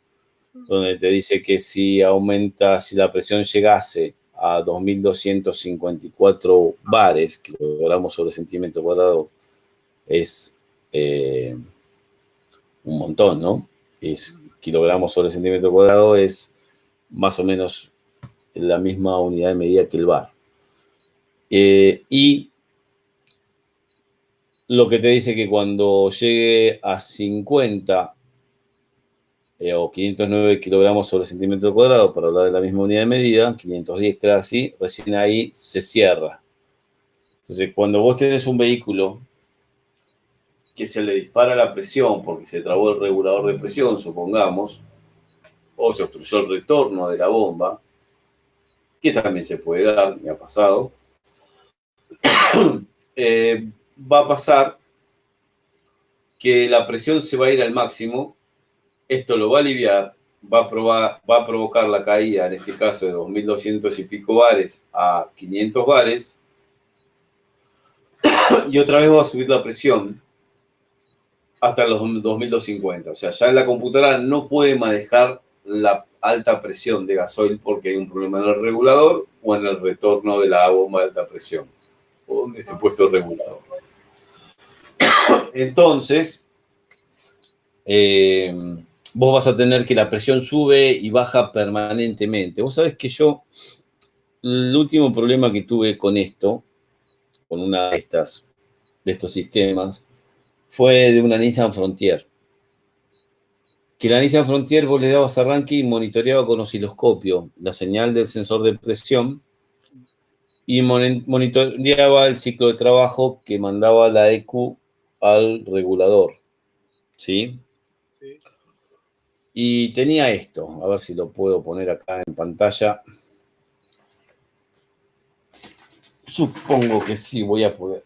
donde te dice que si la presión llegase a 2254 bares, kilogramos sobre centímetro cuadrado, es un montón, ¿no? Es kilogramos sobre centímetro cuadrado, es más o menos la misma unidad de medida que el bar. Y lo que te dice que cuando llegue a 50 o 509 kilogramos sobre centímetro cuadrado, para hablar de la misma unidad de medida, 510 casi, recién ahí se cierra. Entonces, cuando vos tenés un vehículo que se le dispara la presión porque se trabó el regulador de presión, supongamos, o se obstruyó el retorno de la bomba, que también se puede dar, me ha pasado, va a pasar que la presión se va a ir al máximo, esto lo va a aliviar, va a provocar la caída, en este caso de 2200 y pico bares a 500 bares, y otra vez va a subir la presión hasta los 2250. O sea, ya la computadora no puede manejar la alta presión de gasoil porque hay un problema en el regulador o en el retorno de la bomba de alta presión, o en este puesto regulador. Entonces, vos vas a tener que la presión sube y baja permanentemente. Vos sabés que yo, el último problema que tuve con esto, con una de estos sistemas, fue de una Nissan Frontier. Que la Nissan Frontier vos le dabas arranque y monitoreaba con osciloscopio la señal del sensor de presión y monitoreaba el ciclo de trabajo que mandaba la ECU al regulador. ¿Sí?
Sí.
Y tenía esto, a ver si lo puedo poner acá en pantalla. Supongo que sí, voy a poder.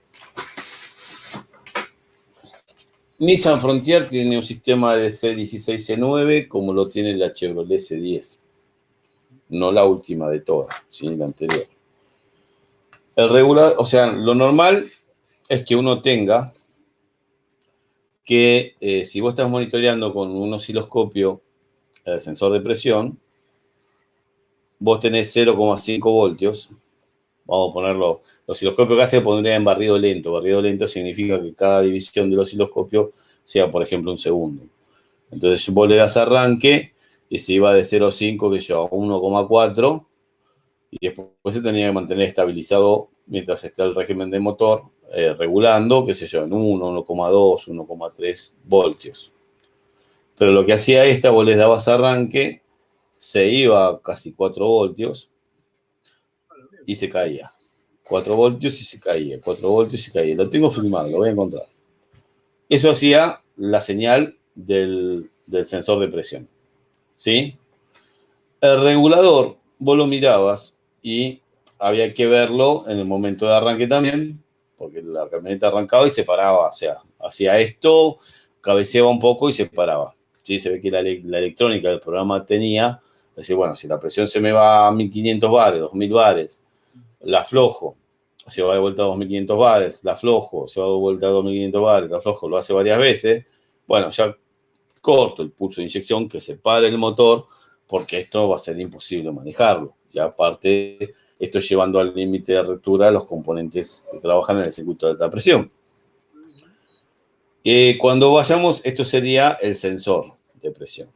Nissan Frontier tiene un sistema de C16, C9 como lo tiene la Chevrolet C10. No la última de todas, sino la anterior. El regular, o sea, lo normal es que uno tenga que, si vos estás monitoreando con un osciloscopio el sensor de presión, vos tenés 0,5 voltios. Vamos a ponerlo, el osciloscopio casi lo pondría en barrido lento. Barrido lento significa que cada división del osciloscopio sea, por ejemplo, un segundo. Entonces vos le das arranque y se iba de 0,5, que yo, a 1,4, y después se tenía que mantener estabilizado mientras está el régimen de motor, regulando, qué sé yo, en 1, 1,2, 1,3 voltios. Pero lo que hacía esta, vos les dabas arranque, se iba a casi 4 voltios y se caía. 4 voltios y se caía, 4 voltios y se caía. Lo tengo filmado, lo voy a encontrar. Eso hacía la señal del sensor de presión. ¿Sí? El regulador, vos lo mirabas y había que verlo en el momento de arranque también, porque la camioneta arrancaba y se paraba, o sea, hacía esto, cabeceaba un poco y se paraba. ¿Sí? Se ve que la electrónica del programa tenía, decir, bueno, si la presión se me va a 1500 bares, 2000 bares, la aflojo, se va de vuelta a 2500 bares, la aflojo, se va de vuelta a 2500 bares, la aflojo, lo hace varias veces, bueno, ya corto el pulso de inyección, que se pare el motor, porque esto va a ser imposible manejarlo. Ya aparte, esto llevando al límite de ruptura los componentes que trabajan en el circuito de alta presión. Cuando vayamos, esto sería el sensor de presión.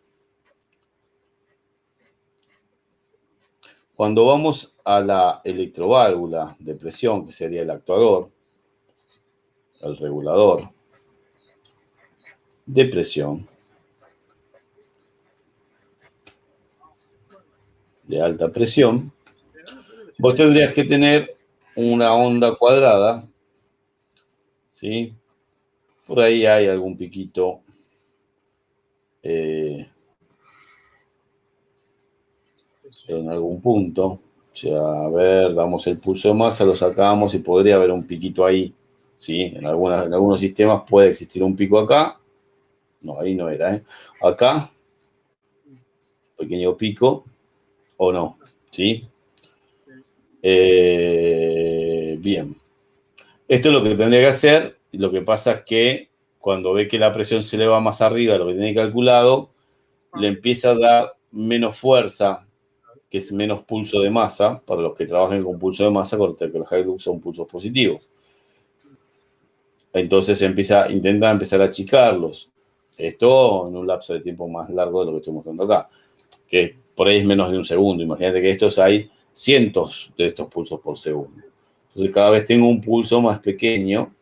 Cuando vamos a la electroválvula de presión, que sería el actuador, el regulador de presión de alta presión, vos tendrías que tener una onda cuadrada, ¿sí? Por ahí hay algún piquito en algún punto. O sea, a ver, damos el pulso de masa, lo sacamos y podría haber un piquito ahí. ¿Sí? En algunos sistemas puede existir un pico acá. No, ahí no era, ¿eh? Acá, pequeño pico, o no, ¿sí? Bien. Esto es lo que tendría que hacer. Y lo que pasa es que cuando ve que la presión se le va más arriba de lo que tiene calculado, le empieza a dar menos fuerza, que es menos pulso de masa. Para los que trabajen con pulso de masa, con el Hilux son pulsos positivos. Entonces intenta empezar a achicarlos. Esto en un lapso de tiempo más largo de lo que estoy mostrando acá, que por ahí es menos de un segundo. Imagínate que estos hay cientos de estos pulsos por segundo. Entonces cada vez tengo un pulso más pequeño,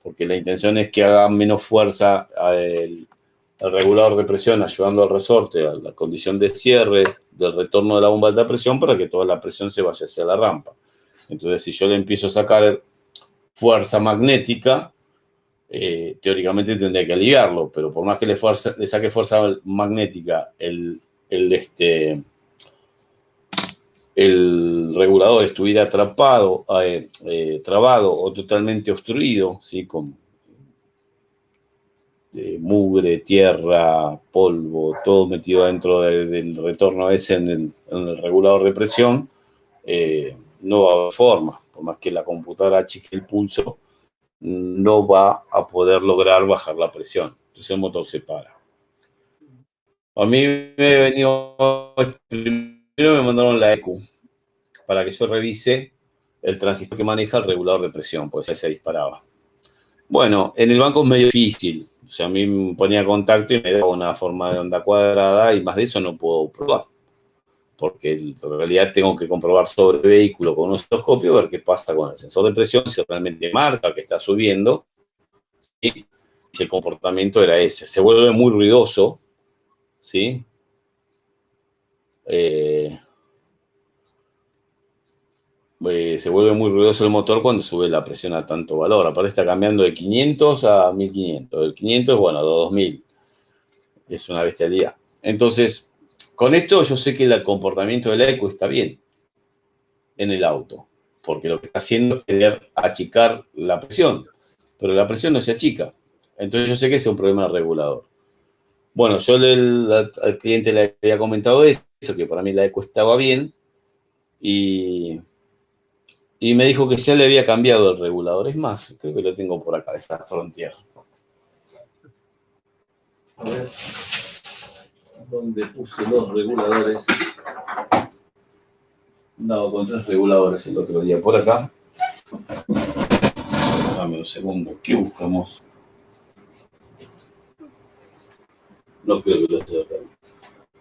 porque la intención es que haga menos fuerza el regulador de presión, ayudando al resorte, a la condición de cierre del retorno de la bomba de alta presión, para que toda la presión se vaya hacia la rampa. Entonces, si yo le empiezo a sacar fuerza magnética, teóricamente tendría que aliviarlo, pero por más que le saque fuerza magnética, el regulador estuviera atrapado, trabado o totalmente obstruido, ¿sí? Con mugre, tierra, polvo, todo metido dentro del retorno ese en el regulador de presión, no va a haber forma. Por más que la computadora achique el pulso, no va a poder lograr bajar la presión. Entonces el motor se para. A mí me venido, primero me mandaron la EQ para que yo revise el transistor que maneja el regulador de presión, pues ahí se disparaba. Bueno, en el banco es medio difícil. O sea, a mí me ponía contacto y me daba una forma de onda cuadrada y más de eso no puedo probar. Porque en realidad tengo que comprobar sobre el vehículo con un osciloscopio, ver qué pasa con el sensor de presión, si realmente marca que está subiendo y si el comportamiento era ese. Se vuelve muy ruidoso, ¿sí? Se vuelve muy ruidoso el motor cuando sube la presión a tanto valor. Aparte está cambiando de 500 a 1500. El 500, bueno, a 2000. Es una bestialidad. Entonces, con esto yo sé que el comportamiento del EQ está bien en el auto. porque lo que está haciendo es querer achicar la presión, pero la presión no se achica. Entonces yo sé que ese es un problema del regulador. Bueno, yo al cliente le había comentado eso, que para mí la eco estaba bien, y me dijo que ya le había cambiado el regulador. Es más, creo que lo tengo por acá, esta Frontier. A ver, ¿dónde puse los reguladores? Andaba con 3 reguladores el otro día por acá. Dame un segundo, ¿qué buscamos? No creo que lo sea acá.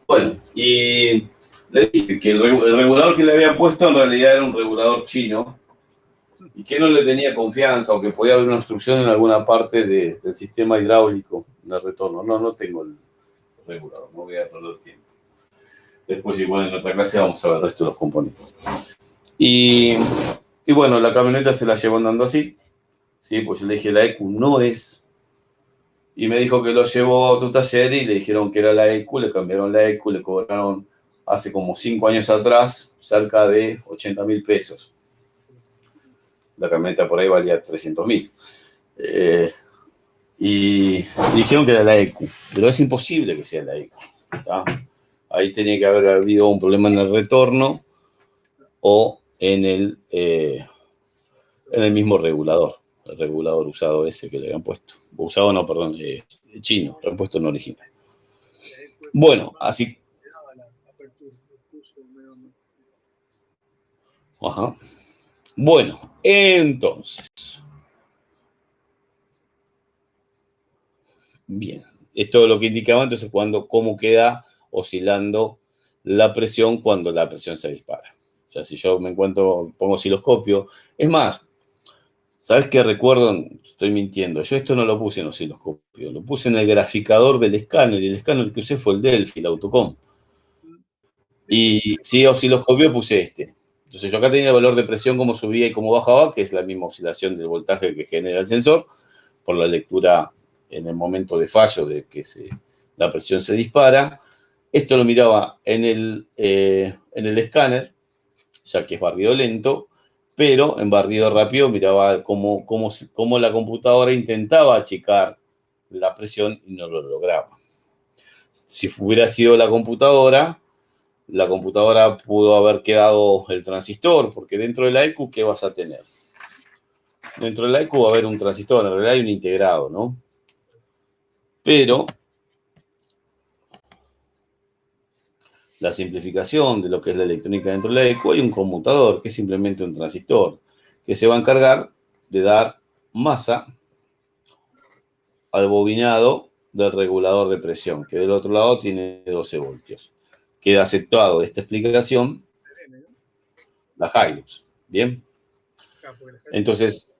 Bueno, y le dije que el regulador que le había puesto en realidad era un regulador chino y que no le tenía confianza o que podía haber una obstrucción en alguna parte del sistema hidráulico de retorno. No tengo el regulador, no voy a perder tiempo. Después, igual en otra clase vamos a ver el resto de los componentes. Y bueno, la camioneta se la llevó andando así. Sí, pues yo le dije, la EQ no es. Y me dijo que lo llevó a otro taller y le dijeron que era la EQ, le cambiaron la EQ, le cobraron hace como 5 años atrás cerca de 80.000 pesos. La camioneta por ahí valía 300.000. Y dijeron que era la EQ, pero es imposible que sea la EQ. ¿Tá? Ahí tenía que haber habido un problema en el retorno o en el mismo regulador, el regulador usado ese que le habían puesto. Usado no, perdón, chino, repuesto no original. Bueno, así. Ajá. Bueno, entonces. Bien, esto es lo que indicaba entonces cómo queda oscilando la presión cuando la presión se dispara. O sea, si yo pongo osciloscopio. Es más, ¿sabes qué recuerdo? Estoy mintiendo. Yo esto no lo puse en osciloscopio, lo puse en el graficador del escáner, y el escáner que usé fue el Delphi, el Autocom. Y si osciloscopio puse este. Entonces yo acá tenía el valor de presión, cómo subía y cómo bajaba, que es la misma oscilación del voltaje que genera el sensor, por la lectura en el momento de fallo de que la presión se dispara. Esto lo miraba en el escáner, ya que es barrido lento, pero en barrido rápido miraba cómo la computadora intentaba achicar la presión y no lo lograba. Si hubiera sido la computadora pudo haber quedado el transistor, porque dentro de la EQ, ¿qué vas a tener? Dentro de la EQ va a haber un transistor, en realidad hay un integrado, ¿no? Pero la simplificación de lo que es la electrónica dentro de la EQ, hay un conmutador, que es simplemente un transistor, que se va a encargar de dar masa al bobinado del regulador de presión, que del otro lado tiene 12 voltios. Queda aceptado de esta explicación la Hilux. ¿Bien? Entonces,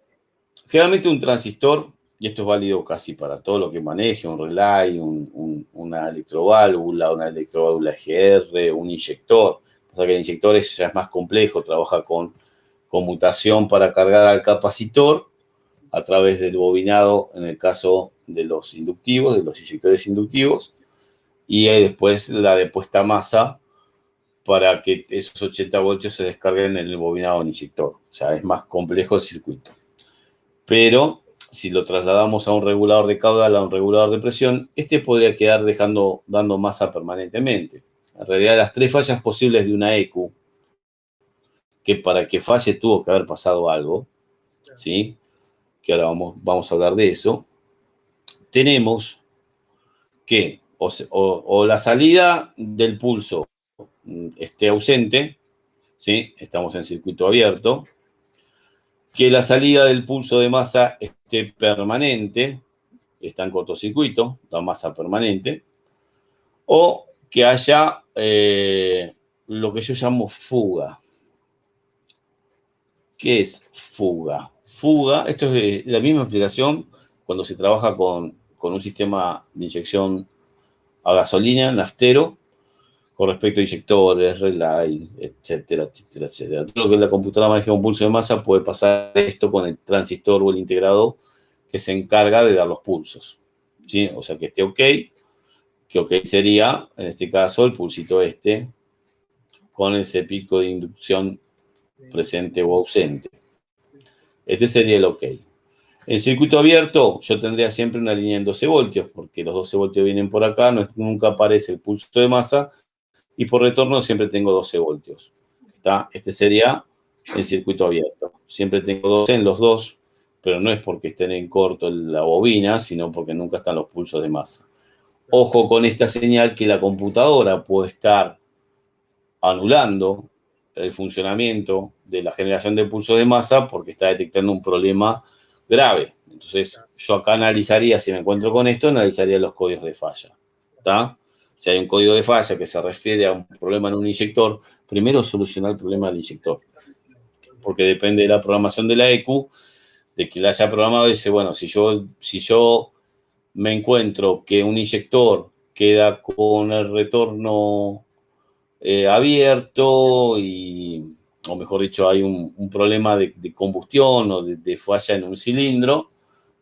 generalmente un transistor, y esto es válido casi para todo lo que maneje, un relay, una electroválvula, EGR, un inyector. O sea que el inyector ya es más complejo, trabaja con conmutación para cargar al capacitor a través del bobinado, en el caso de los inductivos, de los inyectores inductivos, y hay después la depuesta masa para que esos 80 voltios se descarguen en el bobinado en inyector. O sea, es más complejo el circuito. Pero si lo trasladamos a un regulador de caudal, a un regulador de presión, este podría quedar dando masa permanentemente. En realidad, las 3 fallas posibles de una EQ, que para que falle tuvo que haber pasado algo, ¿sí? Que ahora vamos a hablar de eso. Tenemos que o la salida del pulso esté ausente, ¿sí? Estamos en circuito abierto, que la salida del pulso de masa esté permanente, está en cortocircuito, da masa permanente, o que haya lo que yo llamo fuga. ¿Qué es fuga? Fuga, esto es la misma explicación cuando se trabaja con un sistema de inyección a gasolina, naftero, con respecto a inyectores, relay, etcétera, etcétera, etcétera. Todo lo que la computadora maneja un pulso de masa puede pasar esto con el transistor o el integrado que se encarga de dar los pulsos, ¿sí? O sea, que esté ok, que ok sería, en este caso, el pulsito con ese pico de inducción presente o ausente. Este sería el OK. En circuito abierto, yo tendría siempre una línea en 12 voltios, porque los 12 voltios vienen por acá, nunca aparece el pulso de masa, y por retorno siempre tengo 12 voltios. ¿Está? Este sería el circuito abierto. Siempre tengo 12 en los dos, pero no es porque estén en corto la bobina, sino porque nunca están los pulsos de masa. Ojo con esta señal que la computadora puede estar anulando el funcionamiento de la generación de pulsos de masa porque está detectando un problema grave. Entonces, yo acá analizaría, si me encuentro con esto, analizaría los códigos de falla. ¿Está? Si hay un código de falla que se refiere a un problema en un inyector, primero solucionar el problema del inyector. Porque depende de la programación de la EQ, de que la haya programado, dice, bueno, si yo me encuentro que un inyector queda con el retorno abierto o mejor dicho, hay un problema de combustión o de falla en un cilindro,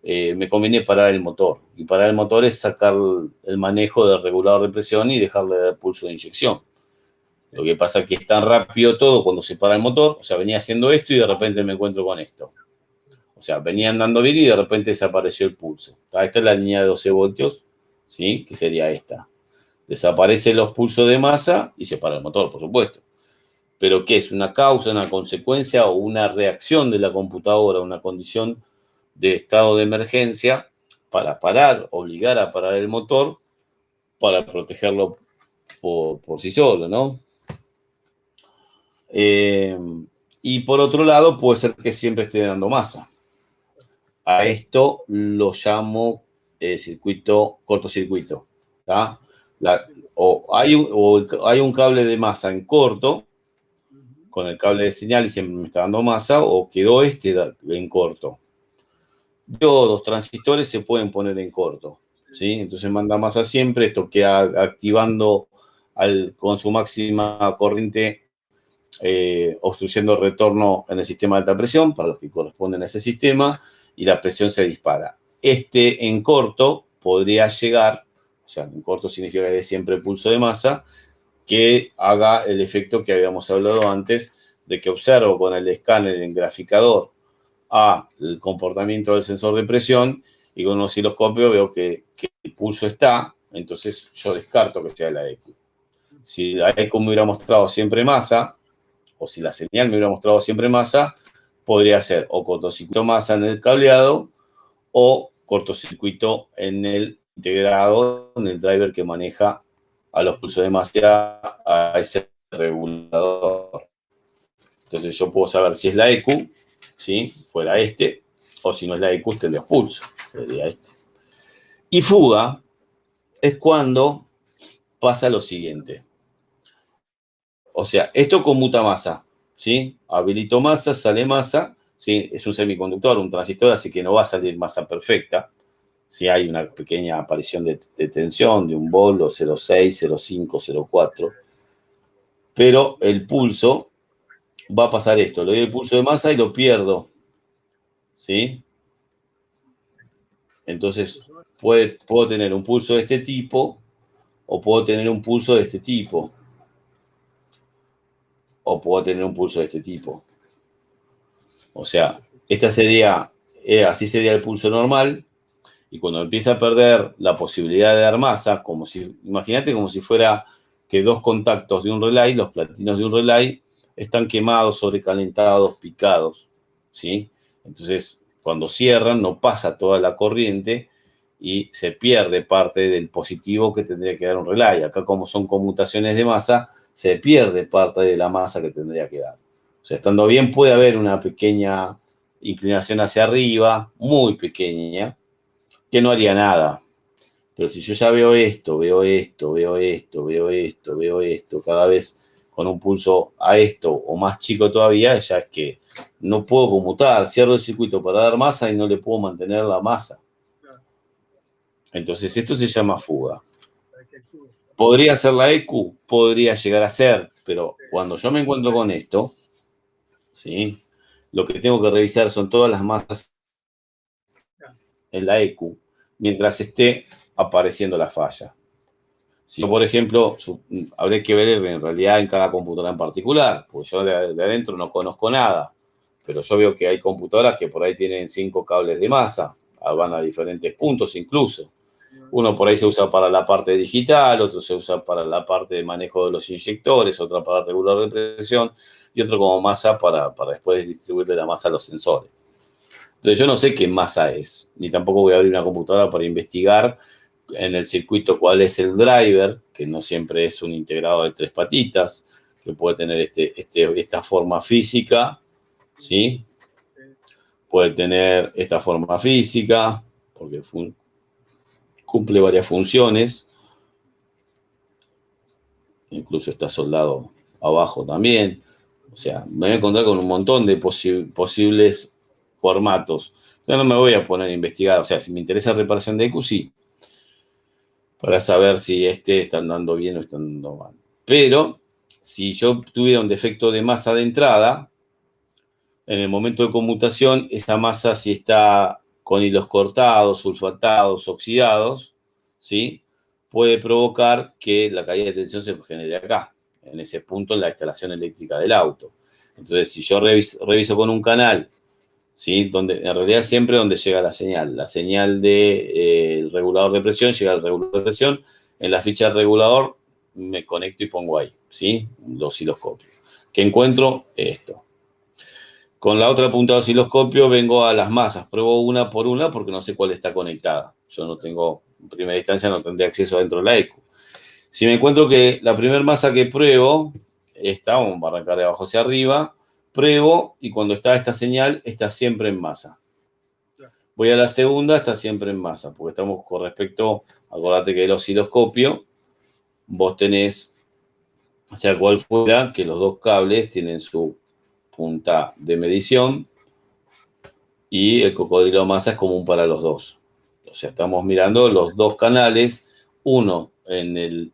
me conviene parar el motor. Y parar el motor es sacar el manejo del regulador de presión y dejarle de dar pulso de inyección. Lo que pasa es que es tan rápido todo cuando se para el motor, o sea, venía haciendo esto y de repente me encuentro con esto. O sea, venía andando bien y de repente desapareció el pulso. Esta es la línea de 12 voltios, ¿sí? Que sería esta. Desaparecen los pulsos de masa y se para el motor, por supuesto. Pero ¿qué es? ¿Una causa, una consecuencia o una reacción de la computadora, una condición de estado de emergencia para parar, obligar a parar el motor para protegerlo por sí solo, ¿no? Y por otro lado, puede ser que siempre esté dando masa. A esto lo llamo circuito, cortocircuito. ¿Tá? Hay un cable de masa en corto, con el cable de señal y siempre me está dando masa, o quedó en corto. Diodos, transistores se pueden poner en corto, ¿sí? Entonces manda masa siempre, esto queda activando con su máxima corriente, obstruyendo el retorno en el sistema de alta presión, para los que corresponden a ese sistema, y la presión se dispara. En corto podría llegar, o sea, en corto significa que de siempre pulso de masa, que haga el efecto que habíamos hablado antes, de que observo con el escáner en graficador el comportamiento del sensor de presión y con un osciloscopio veo que el pulso está, entonces yo descarto que sea la EQ. Si la EQ me hubiera mostrado siempre masa, o si la señal me hubiera mostrado siempre masa, podría ser o cortocircuito masa en el cableado o cortocircuito en el integrado, en el driver que maneja a los pulsos de masa a ese regulador. Entonces yo puedo saber si es la EQ, ¿sí? Fuera o si no es la EQ, te lo expulso, sería este. Y fuga es cuando pasa lo siguiente. O sea, esto conmuta masa, ¿sí? Habilito masa, sale masa, ¿sí? Es un semiconductor, un transistor, así que no va a salir masa perfecta. Si hay una pequeña aparición de tensión, de un bolo 0,6, 0,5, 0,4. Pero el pulso va a pasar esto. Le doy el pulso de masa y lo pierdo, ¿sí? Entonces, puedo tener un pulso de este tipo o puedo tener un pulso de este tipo. O puedo tener un pulso de este tipo. O sea, así sería el pulso normal. Y cuando empieza a perder la posibilidad de dar masa, imagínate como si fuera que dos contactos de un relay, los platinos de un relay, están quemados, sobrecalentados, picados, ¿sí? Entonces, cuando cierran, no pasa toda la corriente y se pierde parte del positivo que tendría que dar un relay. Acá, como son conmutaciones de masa, se pierde parte de la masa que tendría que dar. O sea, estando bien, puede haber una pequeña inclinación hacia arriba, muy pequeña, que no haría nada. Pero si yo ya veo esto, cada vez con un pulso a esto o más chico todavía, ya es que no puedo conmutar, cierro el circuito para dar masa y no le puedo mantener la masa. Entonces esto se llama fuga. ¿Podría ser la EQ? Podría llegar a ser, pero cuando yo me encuentro con esto, ¿sí? Lo que tengo que revisar son todas las masas en la EQ, mientras esté apareciendo la falla. Si yo, por ejemplo, habría que ver en realidad en cada computadora en particular, porque yo de adentro no conozco nada, pero yo veo que hay computadoras que por ahí tienen 5 cables de masa, van a diferentes puntos incluso. Uno por ahí se usa para la parte digital, otro se usa para la parte de manejo de los inyectores, otra para regular de presión y otro como masa para después distribuirle la masa a los sensores. Entonces yo no sé qué masa es, ni tampoco voy a abrir una computadora para investigar en el circuito cuál es el driver, que no siempre es un integrado de 3 patitas, que puede tener esta forma física, ¿sí? Puede tener esta forma física, porque cumple varias funciones. Incluso está soldado abajo también. O sea, me voy a encontrar con un montón de posibles formatos. O sea, no me voy a poner a investigar. O sea, si me interesa reparación de EQ, sí, para saber si está andando bien o está andando mal. Pero si yo tuviera un defecto de masa de entrada, en el momento de conmutación, esa masa, si está con hilos cortados, sulfatados, oxidados, ¿sí?, puede provocar que la caída de tensión se genere acá, en ese punto en la instalación eléctrica del auto. Entonces, si yo reviso con un canal, ¿sí?, donde en realidad siempre donde llega la señal del regulador de presión llega al regulador de presión, en la ficha del regulador me conecto y pongo ahí, ¿sí?, los osciloscopios. ¿Qué encuentro? Esto. Con la otra punta de osciloscopio vengo a las masas, pruebo una por una porque no sé cuál está conectada. Yo no tengo, en primera instancia no tendría acceso dentro de la EQ. Si me encuentro que la primera masa que pruebo está, vamos a arrancar de abajo hacia arriba, pruebo y cuando está esta señal está siempre en masa. Voy a la segunda, está siempre en masa, porque estamos con respecto, acordate que el osciloscopio, vos tenés, sea cual fuera, que los dos cables tienen su punta de medición y el cocodrilo de masa es común para los dos. O sea, estamos mirando los dos canales, uno en el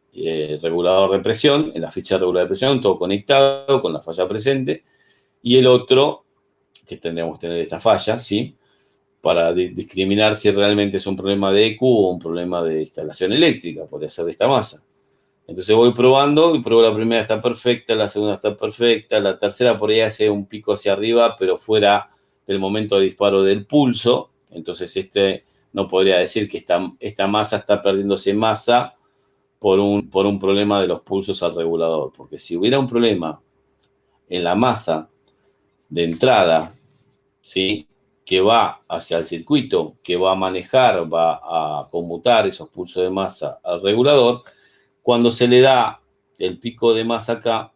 regulador de presión, en la ficha de regulador de presión, todo conectado con la falla presente, y el otro, que tendríamos que tener esta falla, ¿sí?, para discriminar si realmente es un problema de EQ o un problema de instalación eléctrica, podría ser de esta masa. Entonces voy probando y pruebo la primera está perfecta, la segunda está perfecta, la tercera por ahí hace un pico hacia arriba, pero fuera del momento de disparo del pulso. Entonces no podría decir que esta masa está perdiéndose masa por un problema de los pulsos al regulador. Porque si hubiera un problema en la masa de entrada, ¿sí?, que va hacia el circuito, que va a manejar, va a conmutar esos pulsos de masa al regulador, cuando se le da el pico de masa acá,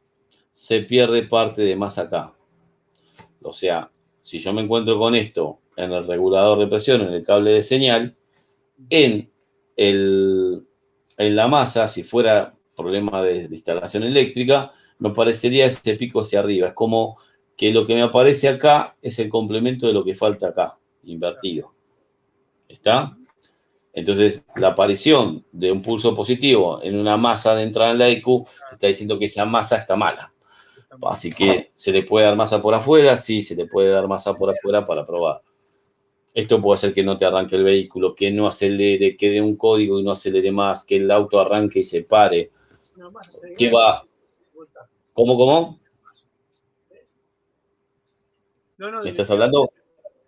se pierde parte de masa acá. O sea, si yo me encuentro con esto en el regulador de presión, en el cable de señal, en la masa, si fuera problema de instalación eléctrica, me aparecería ese pico hacia arriba. Es como que lo que me aparece acá es el complemento de lo que falta acá, invertido. ¿Está? Entonces, la aparición de un pulso positivo en una masa de entrada en la EQ está diciendo que esa masa está mala. Así que se le puede dar masa por afuera, sí, se le puede dar masa por afuera para probar. Esto puede hacer que no te arranque el vehículo, que no acelere, que dé un código y no acelere más, que el auto arranque y se pare. ¿Qué va? ¿Cómo? ¿Me estás hablando?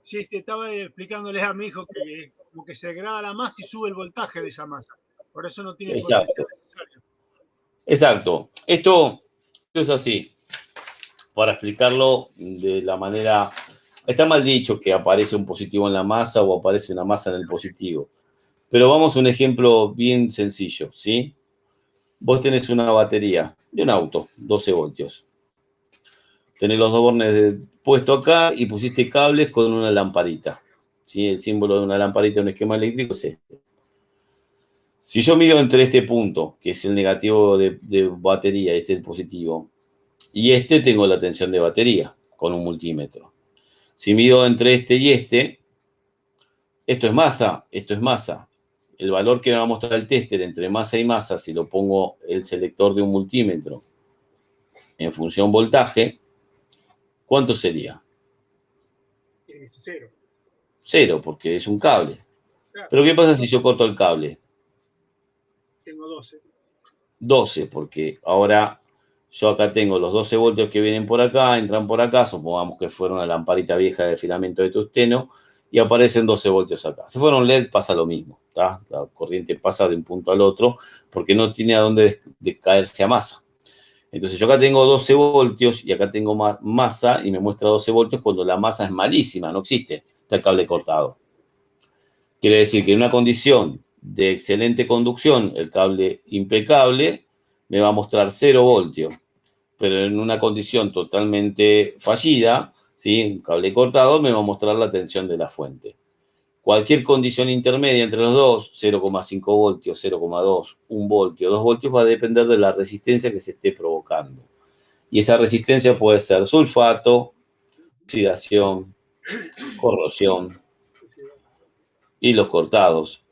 Sí, estaba explicándoles a mi hijo que como que se degrada la masa y sube el voltaje de esa masa. Por eso no tiene el potencial necesario.
Exacto. Esto es así. Para explicarlo de la manera... Está mal dicho que aparece un positivo en la masa o aparece una masa en el positivo. Pero vamos a un ejemplo bien sencillo, ¿sí? Vos tenés una batería de un auto, 12 voltios. Tenés los dos bornes puestos acá y pusiste cables con una lamparita. ¿Sí? El símbolo de una lamparita en un esquema eléctrico es este. Si yo mido entre este punto, que es el negativo de batería, este es el positivo, y tengo la tensión de batería con un multímetro. Si mido entre este y esto es masa, esto es masa. El valor que me va a mostrar el tester entre masa y masa, si lo pongo el selector de un multímetro en función voltaje, ¿cuánto sería?
Cero.
Cero, porque es un cable.
Claro.
Pero ¿qué pasa si yo corto el cable?
Tengo 12.
12, porque ahora yo acá tengo los 12 voltios que vienen por acá, entran por acá, supongamos que fuera una lamparita vieja de filamento de tungsteno, y aparecen 12 voltios acá. Si fuera un LED pasa lo mismo, ¿tá? La corriente pasa de un punto al otro porque no tiene a dónde caerse a masa. Entonces yo acá tengo 12 voltios y acá tengo masa y me muestra 12 voltios cuando la masa es malísima, no existe, está el cable cortado. Quiere decir que en una condición de excelente conducción, el cable impecable me va a mostrar 0 voltios, pero en una condición totalmente fallida, ¿sí? Un cable cortado me va a mostrar la tensión de la fuente. Cualquier condición intermedia entre los dos, 0,5 voltios, 0,2, 1 voltio, 2 voltios, va a depender de la resistencia que se esté provocando. Y esa resistencia puede ser sulfato, oxidación, corrosión y los cortados.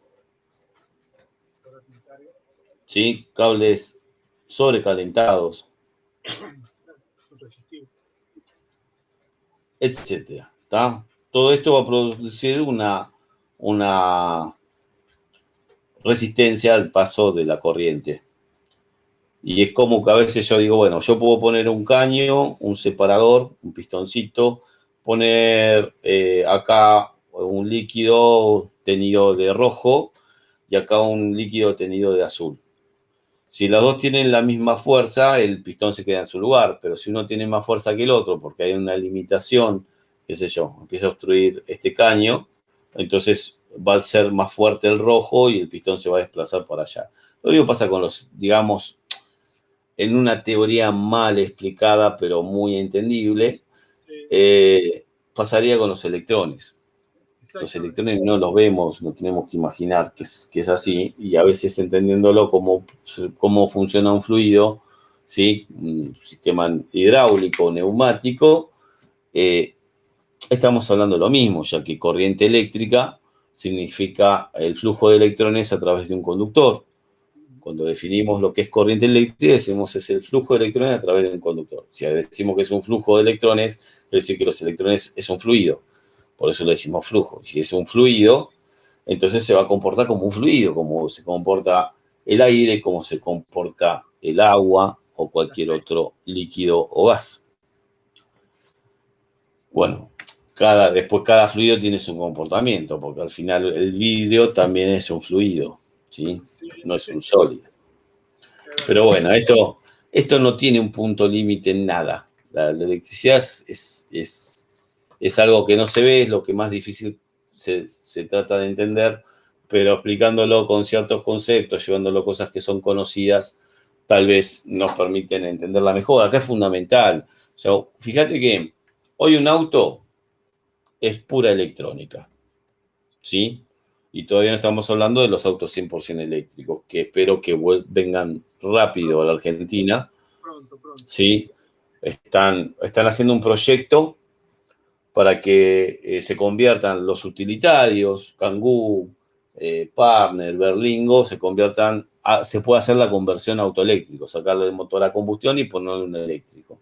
¿Sí? Cables sobrecalentados, etcétera. ¿Tá? Todo esto va a producir una resistencia al paso de la corriente. Y es como que a veces yo digo, bueno, yo puedo poner un caño, un separador, un pistoncito, poner acá un líquido tenido de rojo y acá un líquido tenido de azul. Si los dos tienen la misma fuerza, el pistón se queda en su lugar, pero si uno tiene más fuerza que el otro, porque hay una limitación, qué sé yo, empieza a obstruir este caño, entonces va a ser más fuerte el rojo y el pistón se va a desplazar para allá. Lo mismo pasa con los, digamos, en una teoría mal explicada, pero muy entendible, pasaría con los electrones. Los electrones no los vemos, no tenemos que imaginar que es así, y a veces entendiéndolo cómo funciona un fluido, ¿sí? Un sistema hidráulico, neumático, estamos hablando de lo mismo, ya que corriente eléctrica significa el flujo de electrones a través de un conductor. Cuando definimos lo que es corriente eléctrica, decimos es el flujo de electrones a través de un conductor. Si decimos que es un flujo de electrones, quiere decir que los electrones es un fluido. Por eso le decimos flujo. Y si es un fluido, entonces se va a comportar como un fluido, como se comporta el aire, como se comporta el agua o cualquier otro líquido o gas. Bueno, después cada fluido tiene su comportamiento, porque al final el vidrio también es un fluido, ¿sí? No es un sólido. Pero bueno, esto no tiene un punto límite en nada. La electricidad es algo que no se ve, es lo que más difícil se trata de entender, pero explicándolo con ciertos conceptos, llevándolo a cosas que son conocidas, tal vez nos permiten entenderla mejor. Acá es fundamental. O sea, fíjate que hoy un auto es pura electrónica, ¿sí? Y todavía no estamos hablando de los autos 100% eléctricos, que espero que vengan rápido a la Argentina.
Pronto.
¿Sí? Están haciendo un proyecto para que se conviertan los utilitarios, Kangoo, Partner, Berlingo, se puede hacer la conversión a autoeléctrico, sacarle el motor a combustión y ponerle un eléctrico.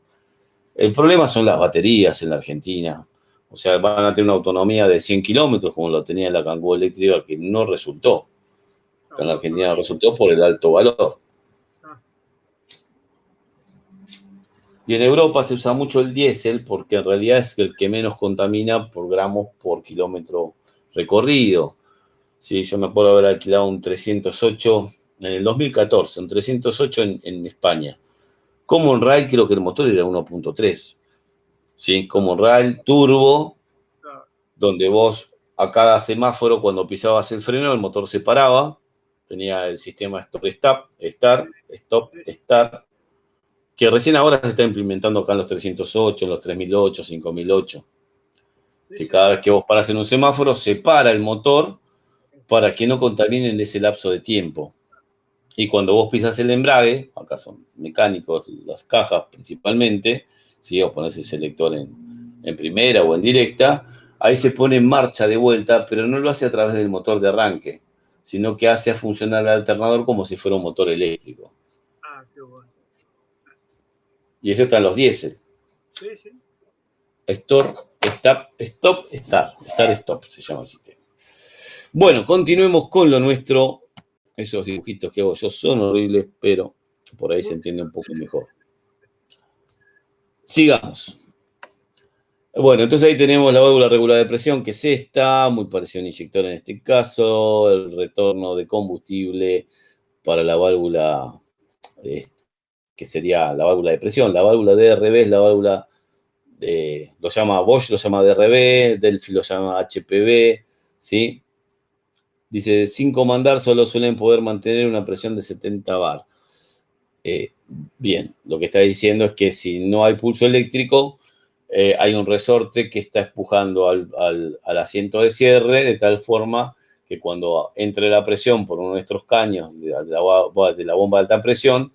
El problema son las baterías en la Argentina. O sea, van a tener una autonomía de 100 kilómetros, como lo tenía la Kangoo eléctrica, que no resultó. En la Argentina no resultó por el alto valor. Y en Europa se usa mucho el diésel porque en realidad es el que menos contamina por gramos por kilómetro recorrido. Sí, yo me acuerdo haber alquilado un 308 en el 2014, un 308 en España. Common Rail, creo que el motor era 1.3. ¿Sí? Common Rail turbo, donde vos a cada semáforo cuando pisabas el freno el motor se paraba, tenía el sistema stop, start, que recién ahora se está implementando acá en los 308, en los 3008, 5008, que cada vez que vos parás en un semáforo se para el motor para que no contamine en ese lapso de tiempo. Y cuando vos pisas el embrague, acá son mecánicos, las cajas principalmente, si vos ponés el selector en primera o en directa, ahí se pone en marcha de vuelta, pero no lo hace a través del motor de arranque, sino que hace a funcionar el alternador como si fuera un motor eléctrico.
Ah, qué bueno.
Y eso está en los diésel.
Sí.
Stop se llama el sistema. Bueno, continuemos con lo nuestro. Esos dibujitos que hago yo son horribles, pero Por ahí se entiende un poco mejor. Sigamos. Bueno, entonces ahí tenemos la válvula regular de presión, que es esta, muy parecida a un inyector en este caso, el retorno de combustible para la válvula, que sería la válvula de presión. La válvula DRB es la válvula, lo llama Bosch, lo llama DRB, Delphi lo llama HPB, ¿sí? Dice, sin comandar solo suelen poder mantener una presión de 70 bar. Bien, lo que está diciendo es que si no hay pulso eléctrico, hay un resorte que está empujando al asiento de cierre de tal forma que cuando entre la presión por uno de estos caños de la bomba de alta presión,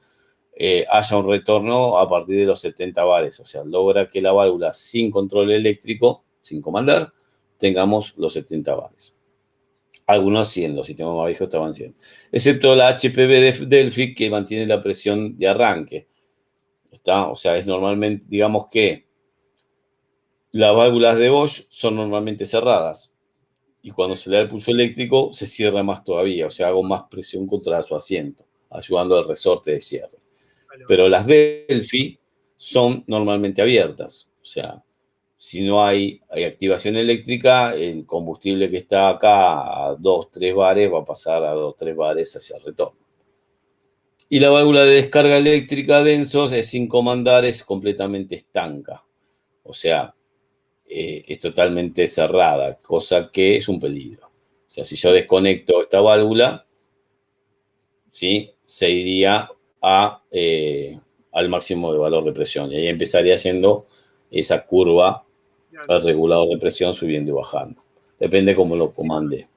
haya un retorno a partir de los 70 bares. O sea, logra que la válvula sin control eléctrico, sin comandar, tengamos los 70 bares. Algunos 100, los sistemas más viejos estaban 100. Excepto la HPB de Delphi, que mantiene la presión de arranque. ¿Está? O sea, es normalmente, digamos que las válvulas de Bosch son normalmente cerradas. Y cuando se le da el pulso eléctrico, se cierra más todavía. O sea, hago más presión contra su asiento, ayudando al resorte de cierre. Pero las Delphi son normalmente abiertas. O sea, si no hay activación eléctrica, el combustible que está acá a 2-3 bares va a pasar a 2-3 bares hacia el retorno. Y la válvula de descarga eléctrica densos es sin comandar, es completamente estanca. O sea, es totalmente cerrada, cosa que es un peligro. O sea, si yo desconecto esta válvula, ¿sí? Se iría al máximo de valor de presión. Y ahí empezaría haciendo esa curva al regulador de presión subiendo y bajando. Depende cómo lo comande.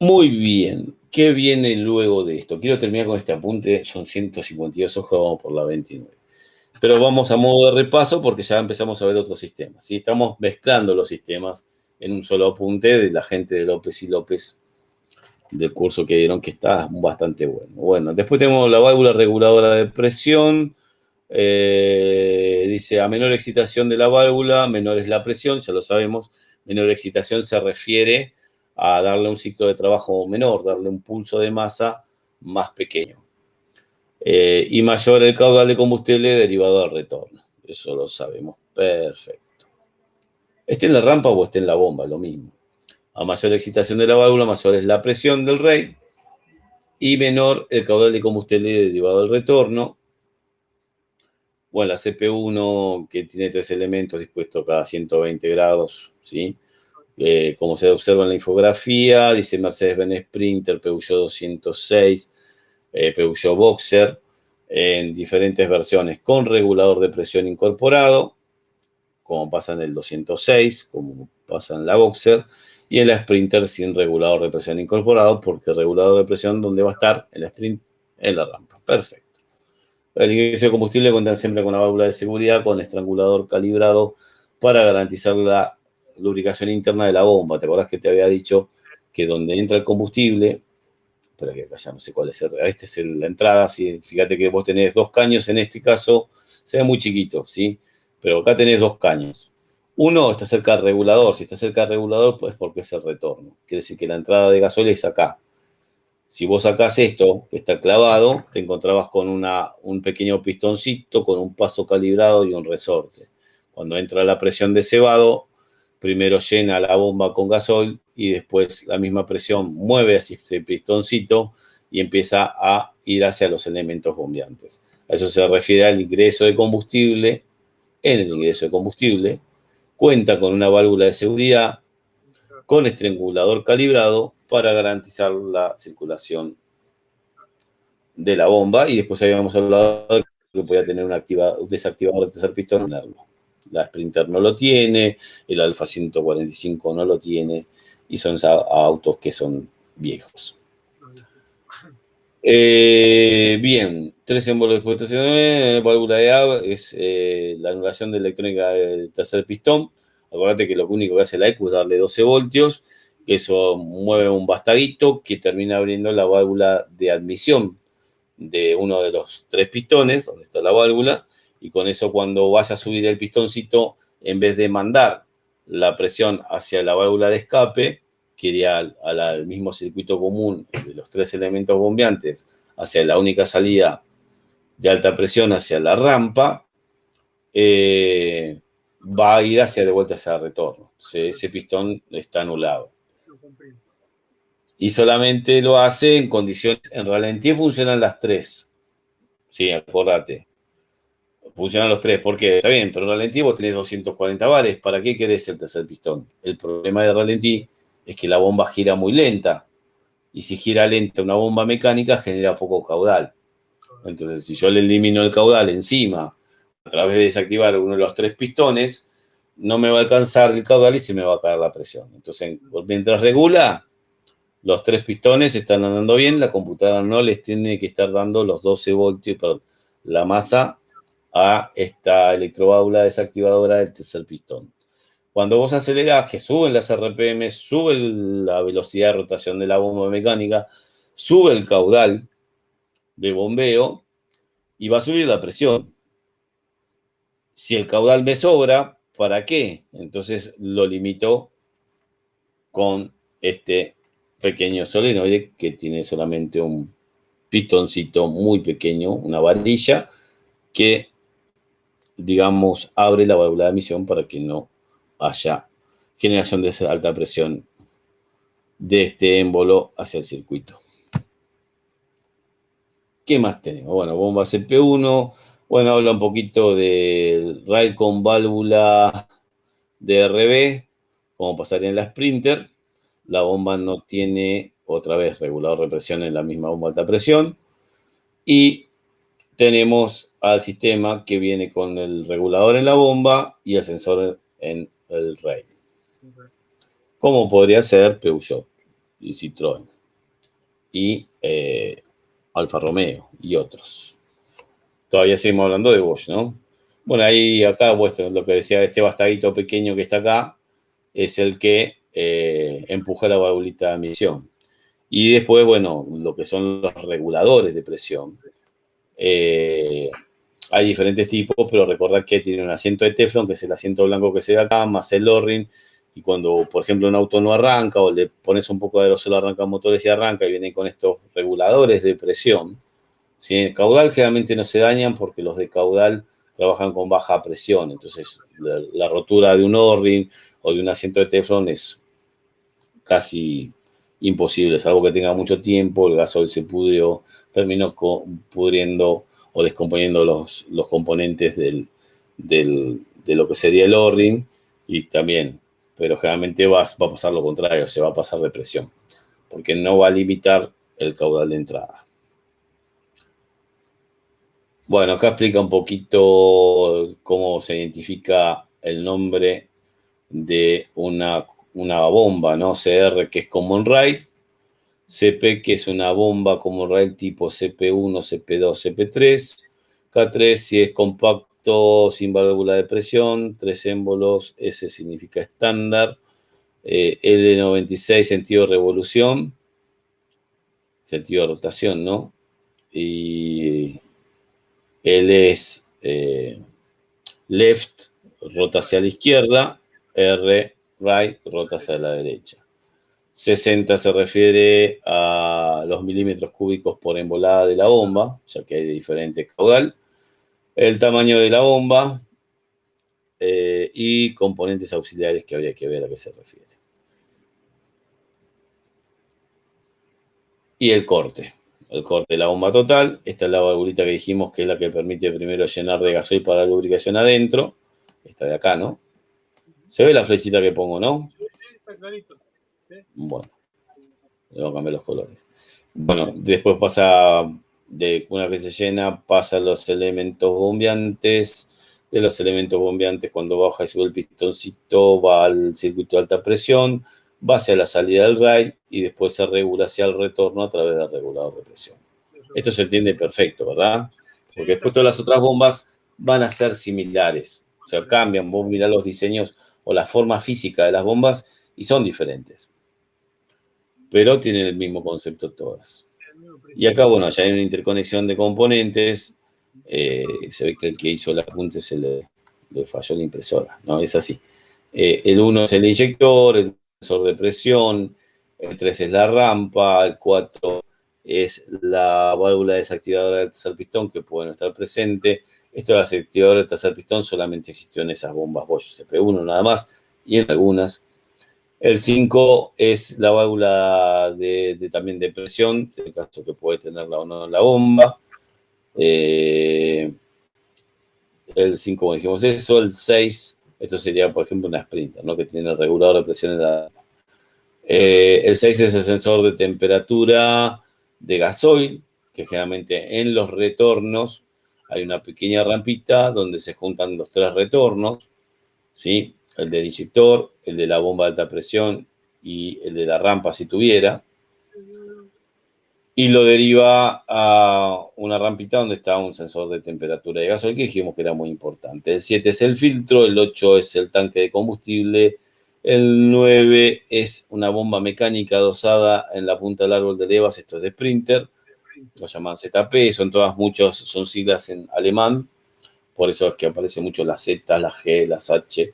Muy bien. ¿Qué viene luego de esto? Quiero terminar con este apunte. Son 152 hojas, vamos por la 29. Pero vamos a modo de repaso porque ya empezamos a ver otros sistemas. ¿Sí? Estamos mezclando los sistemas en un solo apunte de la gente de López y López del curso que dieron, que está bastante bueno. Bueno, después tenemos la válvula reguladora de presión. Dice, a menor excitación de la válvula, menor es la presión, ya lo sabemos. Menor excitación se refiere a darle un ciclo de trabajo menor, darle un pulso de masa más pequeño. Y mayor el caudal de combustible derivado del retorno. Eso lo sabemos perfecto. Esté en la rampa o esté en la bomba, lo mismo. A mayor excitación de la válvula, mayor es la presión del rey y menor el caudal de combustible derivado del retorno. Bueno, la CP1, que tiene 3 elementos dispuestos cada 120 grados, ¿sí? Como se observa en la infografía, dice Mercedes-Benz Sprinter, Peugeot 206, Peugeot Boxer, en diferentes versiones con regulador de presión incorporado, como pasa en el 206, como pasa en la Boxer, y en la Sprinter sin regulador de presión incorporado, porque el regulador de presión, ¿dónde va a estar? En la Sprint, en la rampa. Perfecto. El ingreso de combustible cuenta siempre con una válvula de seguridad con estrangulador calibrado para garantizar la lubricación interna de la bomba. ¿Te acordás que te había dicho que donde entra el combustible, espera que acá ya no sé cuál es, esta es la entrada, ¿sí? Fíjate que vos tenés 2 caños, en este caso se ve muy chiquito, ¿sí? Pero acá tenés 2 caños. Uno está cerca del regulador, si está cerca del regulador, pues porque es el retorno. Quiere decir que la entrada de gasoil es acá. Si vos sacás esto, que está clavado, te encontrabas con un pequeño pistoncito, con un paso calibrado y un resorte. Cuando entra la presión de cebado, primero llena la bomba con gasoil y después la misma presión mueve hacia este pistoncito y empieza a ir hacia los elementos bombeantes. A eso se refiere al ingreso de combustible. En el ingreso de combustible cuenta con una válvula de seguridad con estrangulador calibrado para garantizar la circulación de la bomba, y después habíamos hablado de que podía tener un desactivador de tercer pistón. La Sprinter no lo tiene, el Alfa 145 no lo tiene, y son autos que son viejos. Bien, 3 símbolos de explotación, válvula de AB es la anulación de electrónica del tercer pistón. Acuérdate que lo único que hace la ECU es darle 12 voltios, que eso mueve un bastaguito que termina abriendo la válvula de admisión de uno de los 3 pistones, donde está la válvula, y con eso cuando vaya a subir el pistoncito, en vez de mandar la presión hacia la válvula de escape, que iría al mismo circuito común de los 3 elementos bombeantes, hacia la única salida de alta presión hacia la rampa, va a ir de vuelta hacia el retorno. Ese pistón está anulado. Y solamente lo hace en condiciones, en ralentí funcionan las tres. Sí, acordate. Funcionan los tres, porque está bien, pero en ralentí vos tenés 240 bares. ¿Para qué querés el tercer pistón? El problema de ralentí es que la bomba gira muy lenta. Y si gira lenta una bomba mecánica, genera poco caudal. Entonces, si yo le elimino el caudal encima, a través de desactivar uno de los tres pistones, no me va a alcanzar el caudal y se me va a caer la presión. Entonces, mientras regula, los tres pistones están andando bien, la computadora no les tiene que estar dando los 12 voltios, perdón, la masa a esta electroválvula desactivadora del tercer pistón. Cuando vos acelerás, que suben las RPM, sube la velocidad de rotación de la bomba mecánica, sube el caudal de bombeo y va a subir la presión. Si el caudal me sobra, ¿para qué? Entonces lo limito con este pequeño solenoide que tiene solamente un pistoncito muy pequeño, una varilla, que, digamos, abre la válvula de emisión para que no haya generación de alta presión de este émbolo hacia el circuito. ¿Qué más tenemos? Bueno, bomba CP1. Bueno, habla un poquito del rail con válvula DRB, como pasaría en la Sprinter. La bomba no tiene, otra vez, regulador de presión en la misma bomba de alta presión. Y tenemos al sistema que viene con el regulador en la bomba y el sensor en el rail. Como podría ser Peugeot y Citroën y Alfa Romeo y otros. Todavía seguimos hablando de Bosch, ¿no? Bueno, ahí acá, lo que decía, este bastadito pequeño que está acá es el que empuja la válvulita de emisión. Y después, bueno, lo que son los reguladores de presión. Hay diferentes tipos, pero recordad que tiene un asiento de teflón, que es el asiento blanco que se ve acá, más el O-ring. Y cuando, por ejemplo, un auto no arranca o le pones un poco de aerosol, arranca motores y arranca, y vienen con estos reguladores de presión. ¿Sí? El caudal generalmente no se dañan porque los de caudal trabajan con baja presión. Entonces, la rotura de un O-ring o de un asiento de teflón es casi imposible, salvo que tenga mucho tiempo, el gasoil se pudrió, terminó pudriendo o descomponiendo los componentes de lo que sería el O-ring, y también, pero generalmente va a pasar lo contrario, se va a pasar de presión, porque no va a limitar el caudal de entrada. Bueno, acá explica un poquito cómo se identifica el nombre de una bomba, ¿no? CR, que es Common Rail, CP, que es una bomba Common Rail tipo CP1, CP2, CP3, K3 si es compacto sin válvula de presión, 3 émbolos, S significa estándar, L96 sentido de revolución, sentido de rotación, ¿no? Y L es left, rota hacia la izquierda, R, right, rota hacia la derecha. 60 se refiere a los milímetros cúbicos por embolada de la bomba, ya que hay de diferente caudal. El tamaño de la bomba y componentes auxiliares que habría que ver a qué se refiere. Y el corte de la bomba total. Esta es la valvulita que dijimos que es la que permite primero llenar de gasoil para la lubricación adentro. Esta de acá, ¿no? ¿Se ve la flechita que pongo, no?
Sí, está clarito. ¿Sí?
Bueno, le voy a cambiar los colores. Bueno, después pasa, una vez se llena, pasa los elementos bombeantes. De los elementos bombeantes, cuando baja y sube el pistoncito, va al circuito de alta presión, va hacia la salida del rail y después se regula hacia el retorno a través del regulador de presión. Esto se entiende perfecto, ¿verdad? Porque después todas las otras bombas van a ser similares. O sea, cambian, vos mirá los diseños o la forma física de las bombas y son diferentes. Pero tienen el mismo concepto todas. Y acá, bueno, ya hay una interconexión de componentes. Se ve que el que hizo el apunte se le falló la impresora, ¿no? Es así. El 1 es el inyector, el sensor de presión, el 3 es la rampa, el 4 es la válvula desactivadora del tercer pistón, que puede no estar presente. Esto de la desactivadora del tercer pistón solamente existió en esas bombas Bosch CP1 nada más, y en algunas. El 5 es la válvula también de presión, en el caso que puede tenerla o no en la bomba. El 5, como dijimos eso. El 6, esto sería, por ejemplo, una Sprinter, ¿no? Que tiene el regulador de presión en la... el 6 es el sensor de temperatura de gasoil, que generalmente en los retornos hay una pequeña rampita donde se juntan los 3 retornos, ¿sí? El del inyector, el de la bomba de alta presión y el de la rampa si tuviera. Y lo deriva a una rampita donde está un sensor de temperatura de gasoil, que dijimos que era muy importante. El 7 es el filtro, el 8 es el tanque de combustible, el 9 es una bomba mecánica adosada en la punta del árbol de levas, esto es de Sprinter, lo llaman ZP, son siglas en alemán, por eso es que aparece mucho las Z, las G, las H,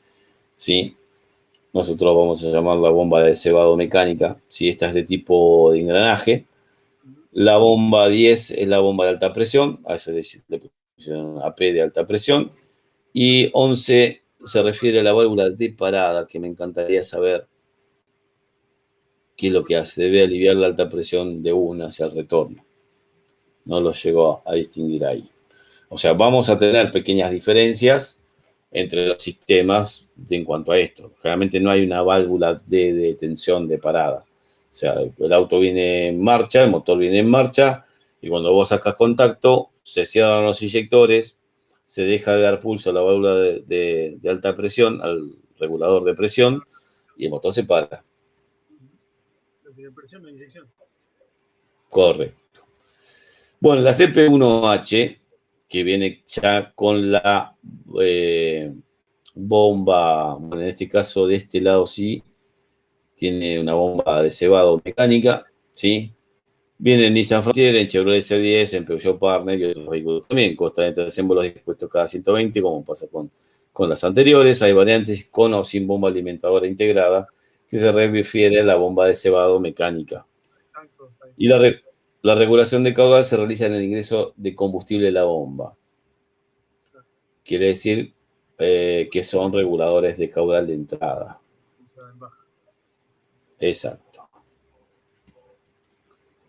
¿sí? Nosotros vamos a llamar la bomba de cebado mecánica, ¿sí? Esta es de tipo de engranaje. La bomba 10 es la bomba de alta presión, a eso le pusieron AP de alta presión. Y 11 se refiere a la válvula de parada, que me encantaría saber qué es lo que hace. Debe aliviar la alta presión de una hacia el retorno. No lo llegó a distinguir ahí. O sea, vamos a tener pequeñas diferencias entre los sistemas en cuanto a esto. Generalmente no hay una válvula de detención de parada. O sea, el auto viene en marcha, el motor viene en marcha, y cuando vos sacas contacto, se cierran los inyectores, se deja de dar pulso a la válvula de alta presión, al regulador de presión, y el motor se para.
De presión de inyección.
Correcto. Bueno, la CP1H, que viene ya con la bomba, bueno, en este caso de este lado sí, tiene una bomba de cebado mecánica, ¿sí? Viene en Nissan Frontier, en Chevrolet C10, en Peugeot Partner y otros vehículos también. Consta de 3 émbolos dispuestos cada 120, como pasa con las anteriores. Hay variantes con o sin bomba alimentadora integrada, que se refiere a la bomba de cebado mecánica. Y la regulación de caudal se realiza en el ingreso de combustible de la bomba. Quiere decir que son reguladores de caudal de entrada. Exacto.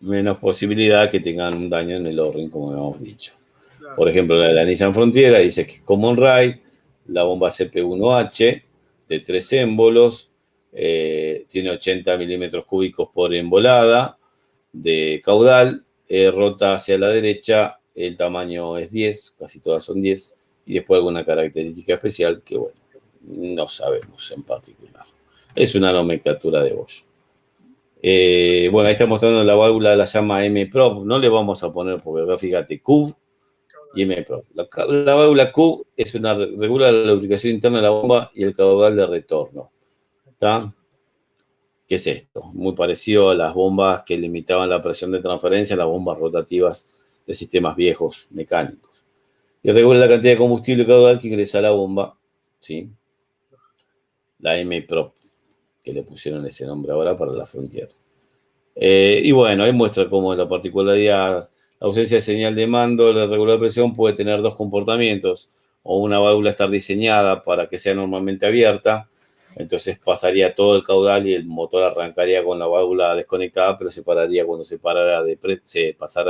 Menos posibilidad que tengan un daño en el O-ring, como habíamos dicho. Claro. Por ejemplo, la Nissan Frontiera dice que es Common Rail, la bomba CP1H de 3 émbolos, tiene 80 milímetros cúbicos por embolada de caudal, rota hacia la derecha, el tamaño es 10, casi todas son 10, y después alguna característica especial que, bueno, no sabemos en particular. Es una nomenclatura de Bosch. Bueno, ahí está mostrando la válvula, la llama M-Prop. No le vamos a poner, porque acá fíjate, Cub y M-Prop. La válvula Cub regula la lubricación interna de la bomba y el caudal de retorno. ¿Está? ¿Qué es esto? Muy parecido a las bombas que limitaban la presión de transferencia, las bombas rotativas de sistemas viejos mecánicos. Y regula la cantidad de combustible caudal que ingresa a la bomba, ¿sí? La M-Prop, que le pusieron ese nombre ahora para la Frontier. Y bueno, ahí muestra cómo la particularidad, la ausencia de señal de mando, el regulador de presión puede tener dos comportamientos, o una válvula estar diseñada para que sea normalmente abierta, entonces pasaría todo el caudal y el motor arrancaría con la válvula desconectada, pero se pararía cuando se pasara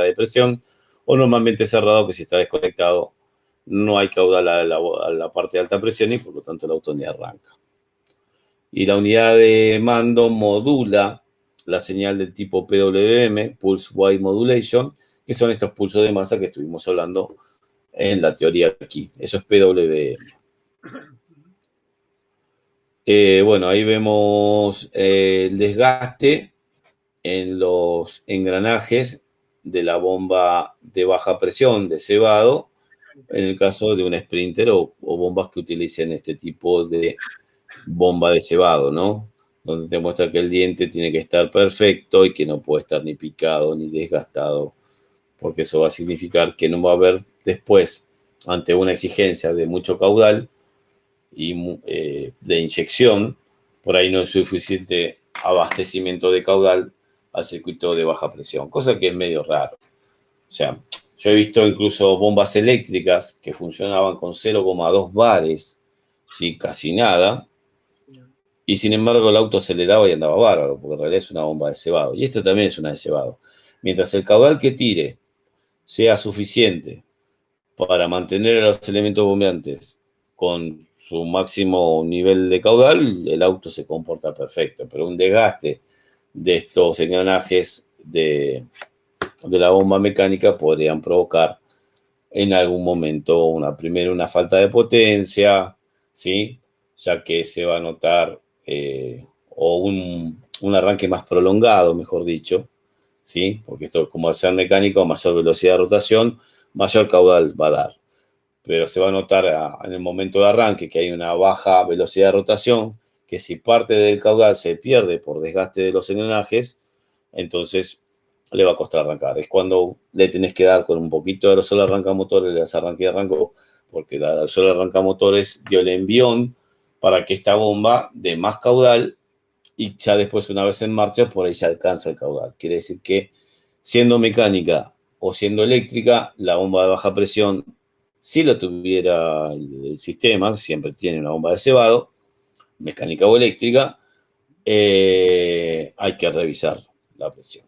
de presión, o normalmente cerrado, que si está desconectado no hay caudal a la parte de alta presión y por lo tanto el auto ni arranca. Y la unidad de mando modula la señal del tipo PWM, Pulse Wide Modulation, que son estos pulsos de masa que estuvimos hablando en la teoría aquí. Eso es PWM. Bueno, ahí vemos el desgaste en los engranajes de la bomba de baja presión de cebado, en el caso de un Sprinter o bombas que utilicen este tipo de bomba de cebado, ¿no? Donde te muestra que el diente tiene que estar perfecto y que no puede estar ni picado ni desgastado, porque eso va a significar que no va a haber después, ante una exigencia de mucho caudal y de inyección, por ahí no es suficiente abastecimiento de caudal al circuito de baja presión, cosa que es medio raro. O sea, yo he visto incluso bombas eléctricas que funcionaban con 0,2 bares, ¿sí? Casi nada, y sin embargo el auto aceleraba y andaba bárbaro, porque en realidad es una bomba de cebado. Y esta también es una de cebado. Mientras el caudal que tire sea suficiente para mantener a los elementos bombeantes con su máximo nivel de caudal, el auto se comporta perfecto. Pero un desgaste de estos engranajes de la bomba mecánica podrían provocar en algún momento primero una falta de potencia, ¿sí? Ya que se va a notar o un arranque más prolongado, mejor dicho, ¿sí? Porque esto, como al ser mecánico, mayor velocidad de rotación, mayor caudal va a dar. Pero se va a notar en el momento de arranque que hay una baja velocidad de rotación, que si parte del caudal se pierde por desgaste de los engranajes, entonces le va a costar arrancar. Es cuando le tenés que dar con un poquito de aerosol arrancamotores, le das arranque y arranco, porque el aerosol arrancamotores dio el envión para que esta bomba dé más caudal y ya después, una vez en marcha, por ahí ya alcanza el caudal. Quiere decir que siendo mecánica o siendo eléctrica, la bomba de baja presión, si lo tuviera el sistema, siempre tiene una bomba de cebado, mecánica o eléctrica, hay que revisar la presión.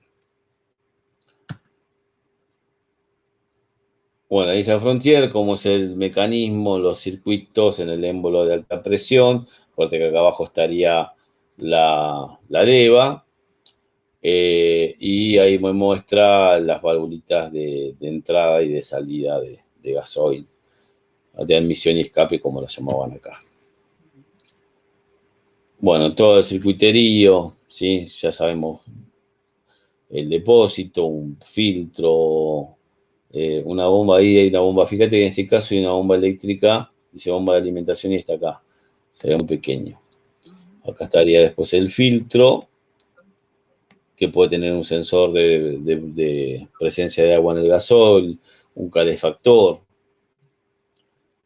Bueno, ahí está Frontier, cómo es el mecanismo, los circuitos en el émbolo de alta presión, porque acá abajo estaría la leva, y ahí me muestra las valvulitas de entrada y de salida de gasoil, de admisión y escape, como lo llamaban acá. Bueno, todo el circuiterío, ¿sí? Ya sabemos el depósito, un filtro, una bomba ahí y una bomba. Fíjate que en este caso hay una bomba eléctrica, dice bomba de alimentación y está acá. Se ve muy pequeño. Acá estaría después el filtro, que puede tener un sensor de presencia de agua en el gasol, un calefactor.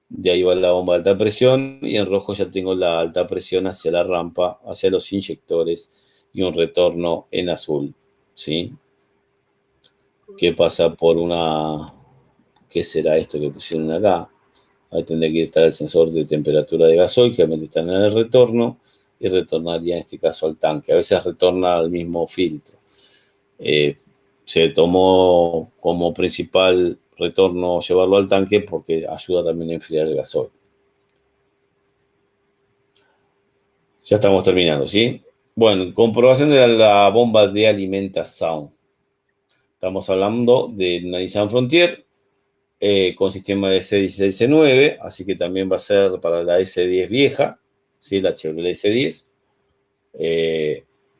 De ahí va la bomba de alta presión y en rojo ya tengo la alta presión hacia la rampa, hacia los inyectores y un retorno en azul, ¿sí? Que pasa por una... ¿Qué será esto que pusieron acá? Ahí tendría que estar el sensor de temperatura de gasoil, que realmente está en el retorno, y retornaría en este caso al tanque. A veces retorna al mismo filtro. Se tomó como principal retorno llevarlo al tanque porque ayuda también a enfriar el gasoil. Ya estamos terminando, ¿sí? Bueno, comprobación de la bomba de alimentación. Estamos hablando de una Nissan Frontier con sistema de C16, C9, así que también va a ser para la S10 vieja, ¿sí? La Chevrolet S10.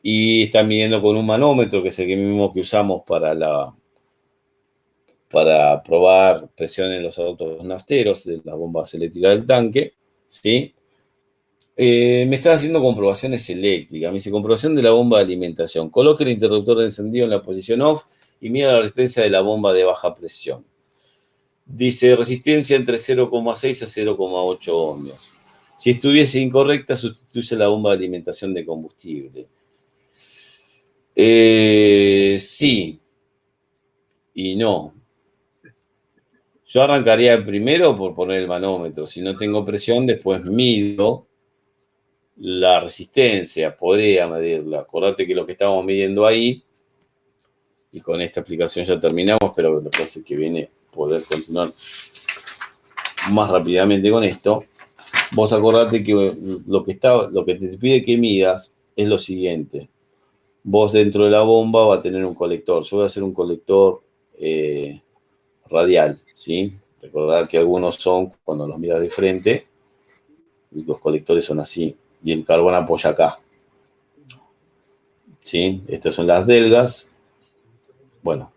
Y están midiendo con un manómetro, que es el mismo que usamos para probar presión en los autos nafteros de las bombas eléctricas del tanque, ¿sí? Me están haciendo comprobaciones eléctricas. Me dice comprobación de la bomba de alimentación. Coloque el interruptor de encendido en la posición off y mida la resistencia de la bomba de baja presión. Dice resistencia entre 0,6 a 0,8 ohmios. Si estuviese incorrecta, sustituye la bomba de alimentación de combustible. Sí y no. Yo arrancaría primero por poner el manómetro. Si no tengo presión, después mido la resistencia. Podría medirla. Acordate que lo que estábamos midiendo ahí, y con esta explicación ya terminamos, pero lo que hace es que viene poder continuar más rápidamente con esto. Vos acordate que lo que te pide que midas es lo siguiente. Vos dentro de la bomba va a tener un colector. Yo voy a hacer un colector radial, ¿sí? Recordad que algunos son, cuando los miras de frente, los colectores son así, y el carbón apoya acá, ¿sí? Estas son las delgas. Bueno,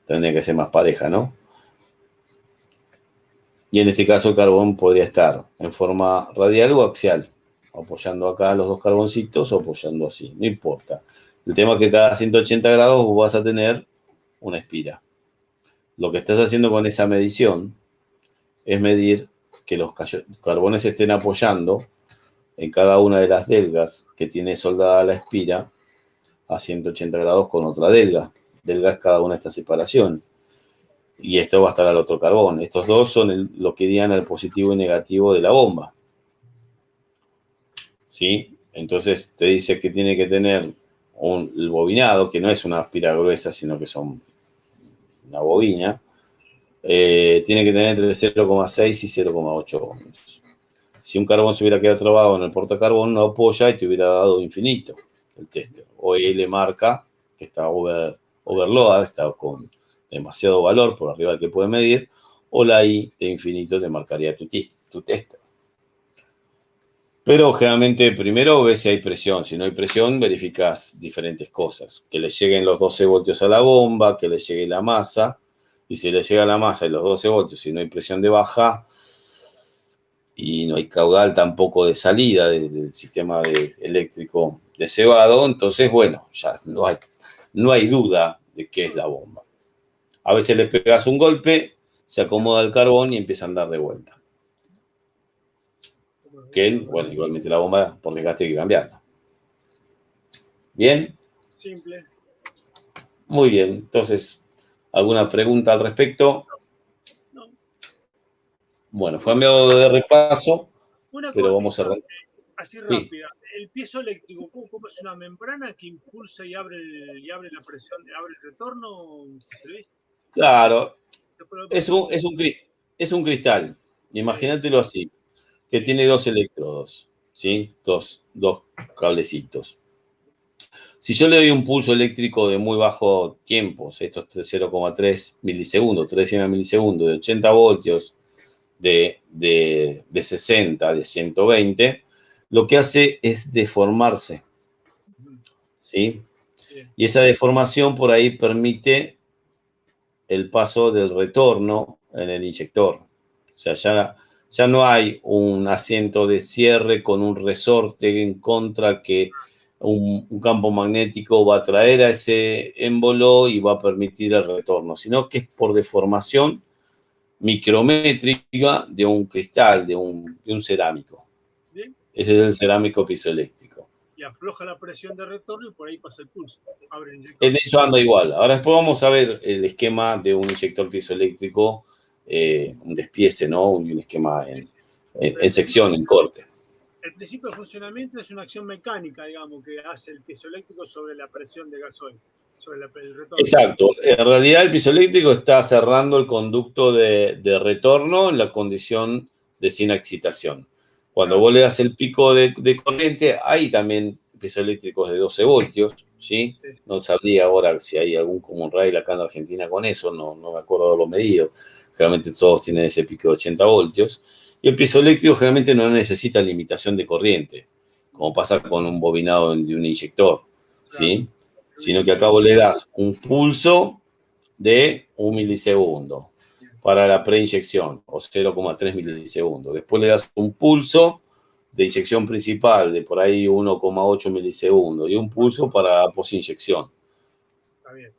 tendría que ser más pareja, ¿no? Y en este caso el carbón podría estar en forma radial o axial, apoyando acá los dos carboncitos o apoyando así, no importa. El tema es que cada 180 grados vos vas a tener una espira. Lo que estás haciendo con esa medición es medir que los carbones estén apoyando en cada una de las delgas que tiene soldada la espira a 180 grados con otra delga. Delga es cada una de estas separaciones. Y esto va a estar al otro carbón. Estos dos son lo que digan el positivo y negativo de la bomba. ¿Sí? Entonces te dice que tiene que tener el bobinado, que no es una aspira gruesa, sino que son una bobina. Tiene que tener entre 0,6 y 0,8 ohms. Si un carbón se hubiera quedado trabado en el portacarbón, no apoya y te hubiera dado infinito el tester. O ahí le marca que está overload, está con demasiado valor por arriba del que puede medir, o la I de infinito te marcaría tu tester. Pero generalmente primero ves si hay presión. Si no hay presión, verificas diferentes cosas. Que le lleguen los 12 voltios a la bomba, que le llegue la masa. Y si le llega la masa y los 12 voltios, si no hay presión de baja y no hay caudal tampoco de salida del sistema eléctrico de cebado, entonces, bueno, ya no hay duda de qué es la bomba. A veces le pegas un golpe, se acomoda el carbón y empieza a andar de vuelta. Que, bueno, igualmente la bomba por desgaste hay que cambiarla. ¿Bien?
Simple.
Muy bien. Entonces, ¿alguna pregunta al respecto?
No.
Bueno, fue a medio de repaso, pero vamos a...
Así rápida. El piezo eléctrico, ¿cómo es una membrana que impulsa y abre la presión, abre el retorno?
Claro, es un cristal. Imagínatelo así, que tiene dos electrodos, ¿sí? Dos cablecitos. Si yo le doy un pulso eléctrico de muy bajo tiempo, estos 0,3 milisegundos, 3 milisegundos, de 80 voltios, de 60, de 120, lo que hace es deformarse, ¿sí? Y esa deformación por ahí permite el paso del retorno en el inyector. O sea, ya no hay un asiento de cierre con un resorte en contra que un campo magnético va a traer a ese émbolo y va a permitir el retorno, sino que es por deformación micrométrica de un cristal, de un cerámico.
¿Bien?
Ese es el cerámico piezoeléctrico.
Y afloja la presión de retorno y por ahí pasa el pulso. Abre el inyector.
En eso anda igual. Ahora después vamos a ver el esquema de un inyector piezoeléctrico, un despiece, ¿no? Un esquema en sección, en corte.
El principio de funcionamiento es una acción mecánica, digamos, que hace el piezoeléctrico sobre la presión de gasoil, sobre el retorno.
Exacto. En realidad el piezoeléctrico está cerrando el conducto de retorno en la condición de sin excitación. Cuando vos le das el pico de corriente, hay también piezoeléctricos de 12 voltios, ¿sí? No sabría ahora si hay algún común rail acá en Argentina con eso, no me acuerdo de lo medido. Generalmente todos tienen ese pico de 80 voltios. Y el piezoeléctrico generalmente no necesita limitación de corriente, como pasa con un bobinado de un inyector, ¿sí? Sino que acá vos le das un pulso de 1 milisegundo para la preinyección, o 0,3 milisegundos. Después le das un pulso de inyección principal de por ahí 1,8 milisegundos y un pulso para posinyección.
Está bien.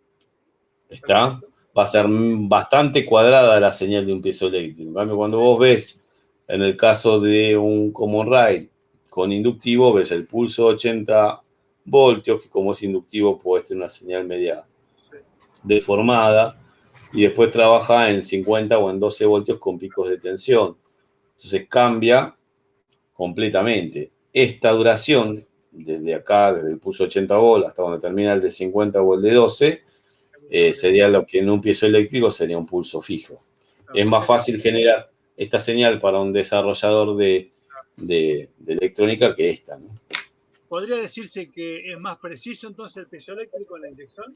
¿Está? Va a ser bastante cuadrada la señal de un piezoeléctrico. En cambio, cuando vos ves, en el caso de un common rail con inductivo, ves el pulso 80 voltios, que como es inductivo puede tener una señal media deformada, y después trabaja en 50 o en 12 voltios con picos de tensión. Entonces cambia completamente. Esta duración, desde acá, desde el pulso 80 volt hasta donde termina el de 50 o el de 12, sería lo que en un piezoeléctrico sería un pulso fijo. Es más fácil generar esta señal para un desarrollador de electrónica que esta, ¿no?
¿Podría decirse que es más preciso entonces el piezoeléctrico en la inyección?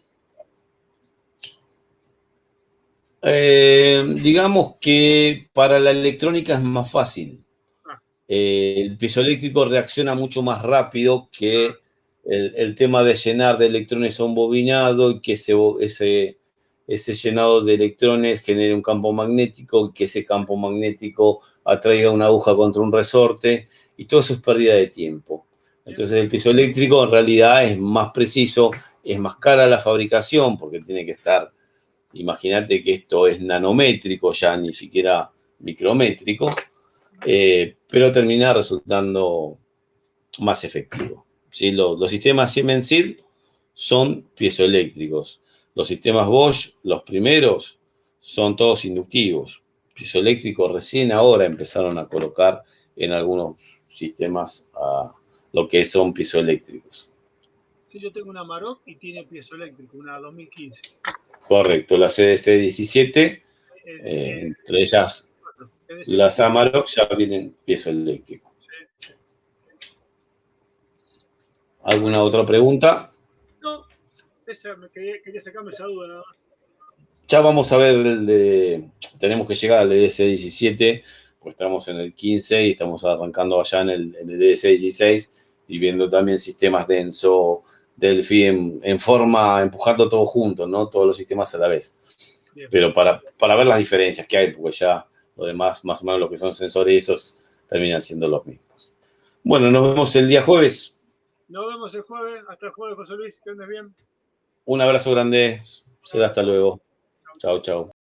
Digamos que para la electrónica es más fácil. El piezoeléctrico reacciona mucho más rápido que el tema de llenar de electrones a un bobinado y que ese llenado de electrones genere un campo magnético y que ese campo magnético atraiga una aguja contra un resorte, y todo eso es pérdida de tiempo. Entonces el piezoeléctrico en realidad es más preciso, es más cara la fabricación porque tiene que estar, imagínate que esto es nanométrico ya, ni siquiera micrométrico, pero termina resultando más efectivo, ¿sí? Los sistemas Siemens SID son piezoeléctricos. Los sistemas Bosch, los primeros, son todos inductivos. Piezoeléctricos recién ahora empezaron a colocar en algunos sistemas lo que son piezoeléctricos.
Sí, yo tengo una Amarok y tiene piezoeléctrico, una 2015.
Correcto, la CDC 17, entre ellas las Amarok ya vienen piezoeléctricos.
Sí.
¿Alguna otra pregunta?
No, quería sacarme esa duda nada más.
Ya vamos a ver tenemos que llegar al EDC 17, pues estamos en el 15 y estamos arrancando allá en el EDC 16 y viendo también sistemas denso, Delphi en forma, empujando todo junto, ¿no? Todos los sistemas a la vez. Bien. Pero para ver las diferencias que hay, porque ya lo demás, más o menos lo que son sensores, esos terminan siendo los mismos. Bueno, nos vemos el día jueves.
Nos vemos el jueves. Hasta el jueves, José Luis. Que andes bien.
Un abrazo grande. Será hasta luego. Chao, chao.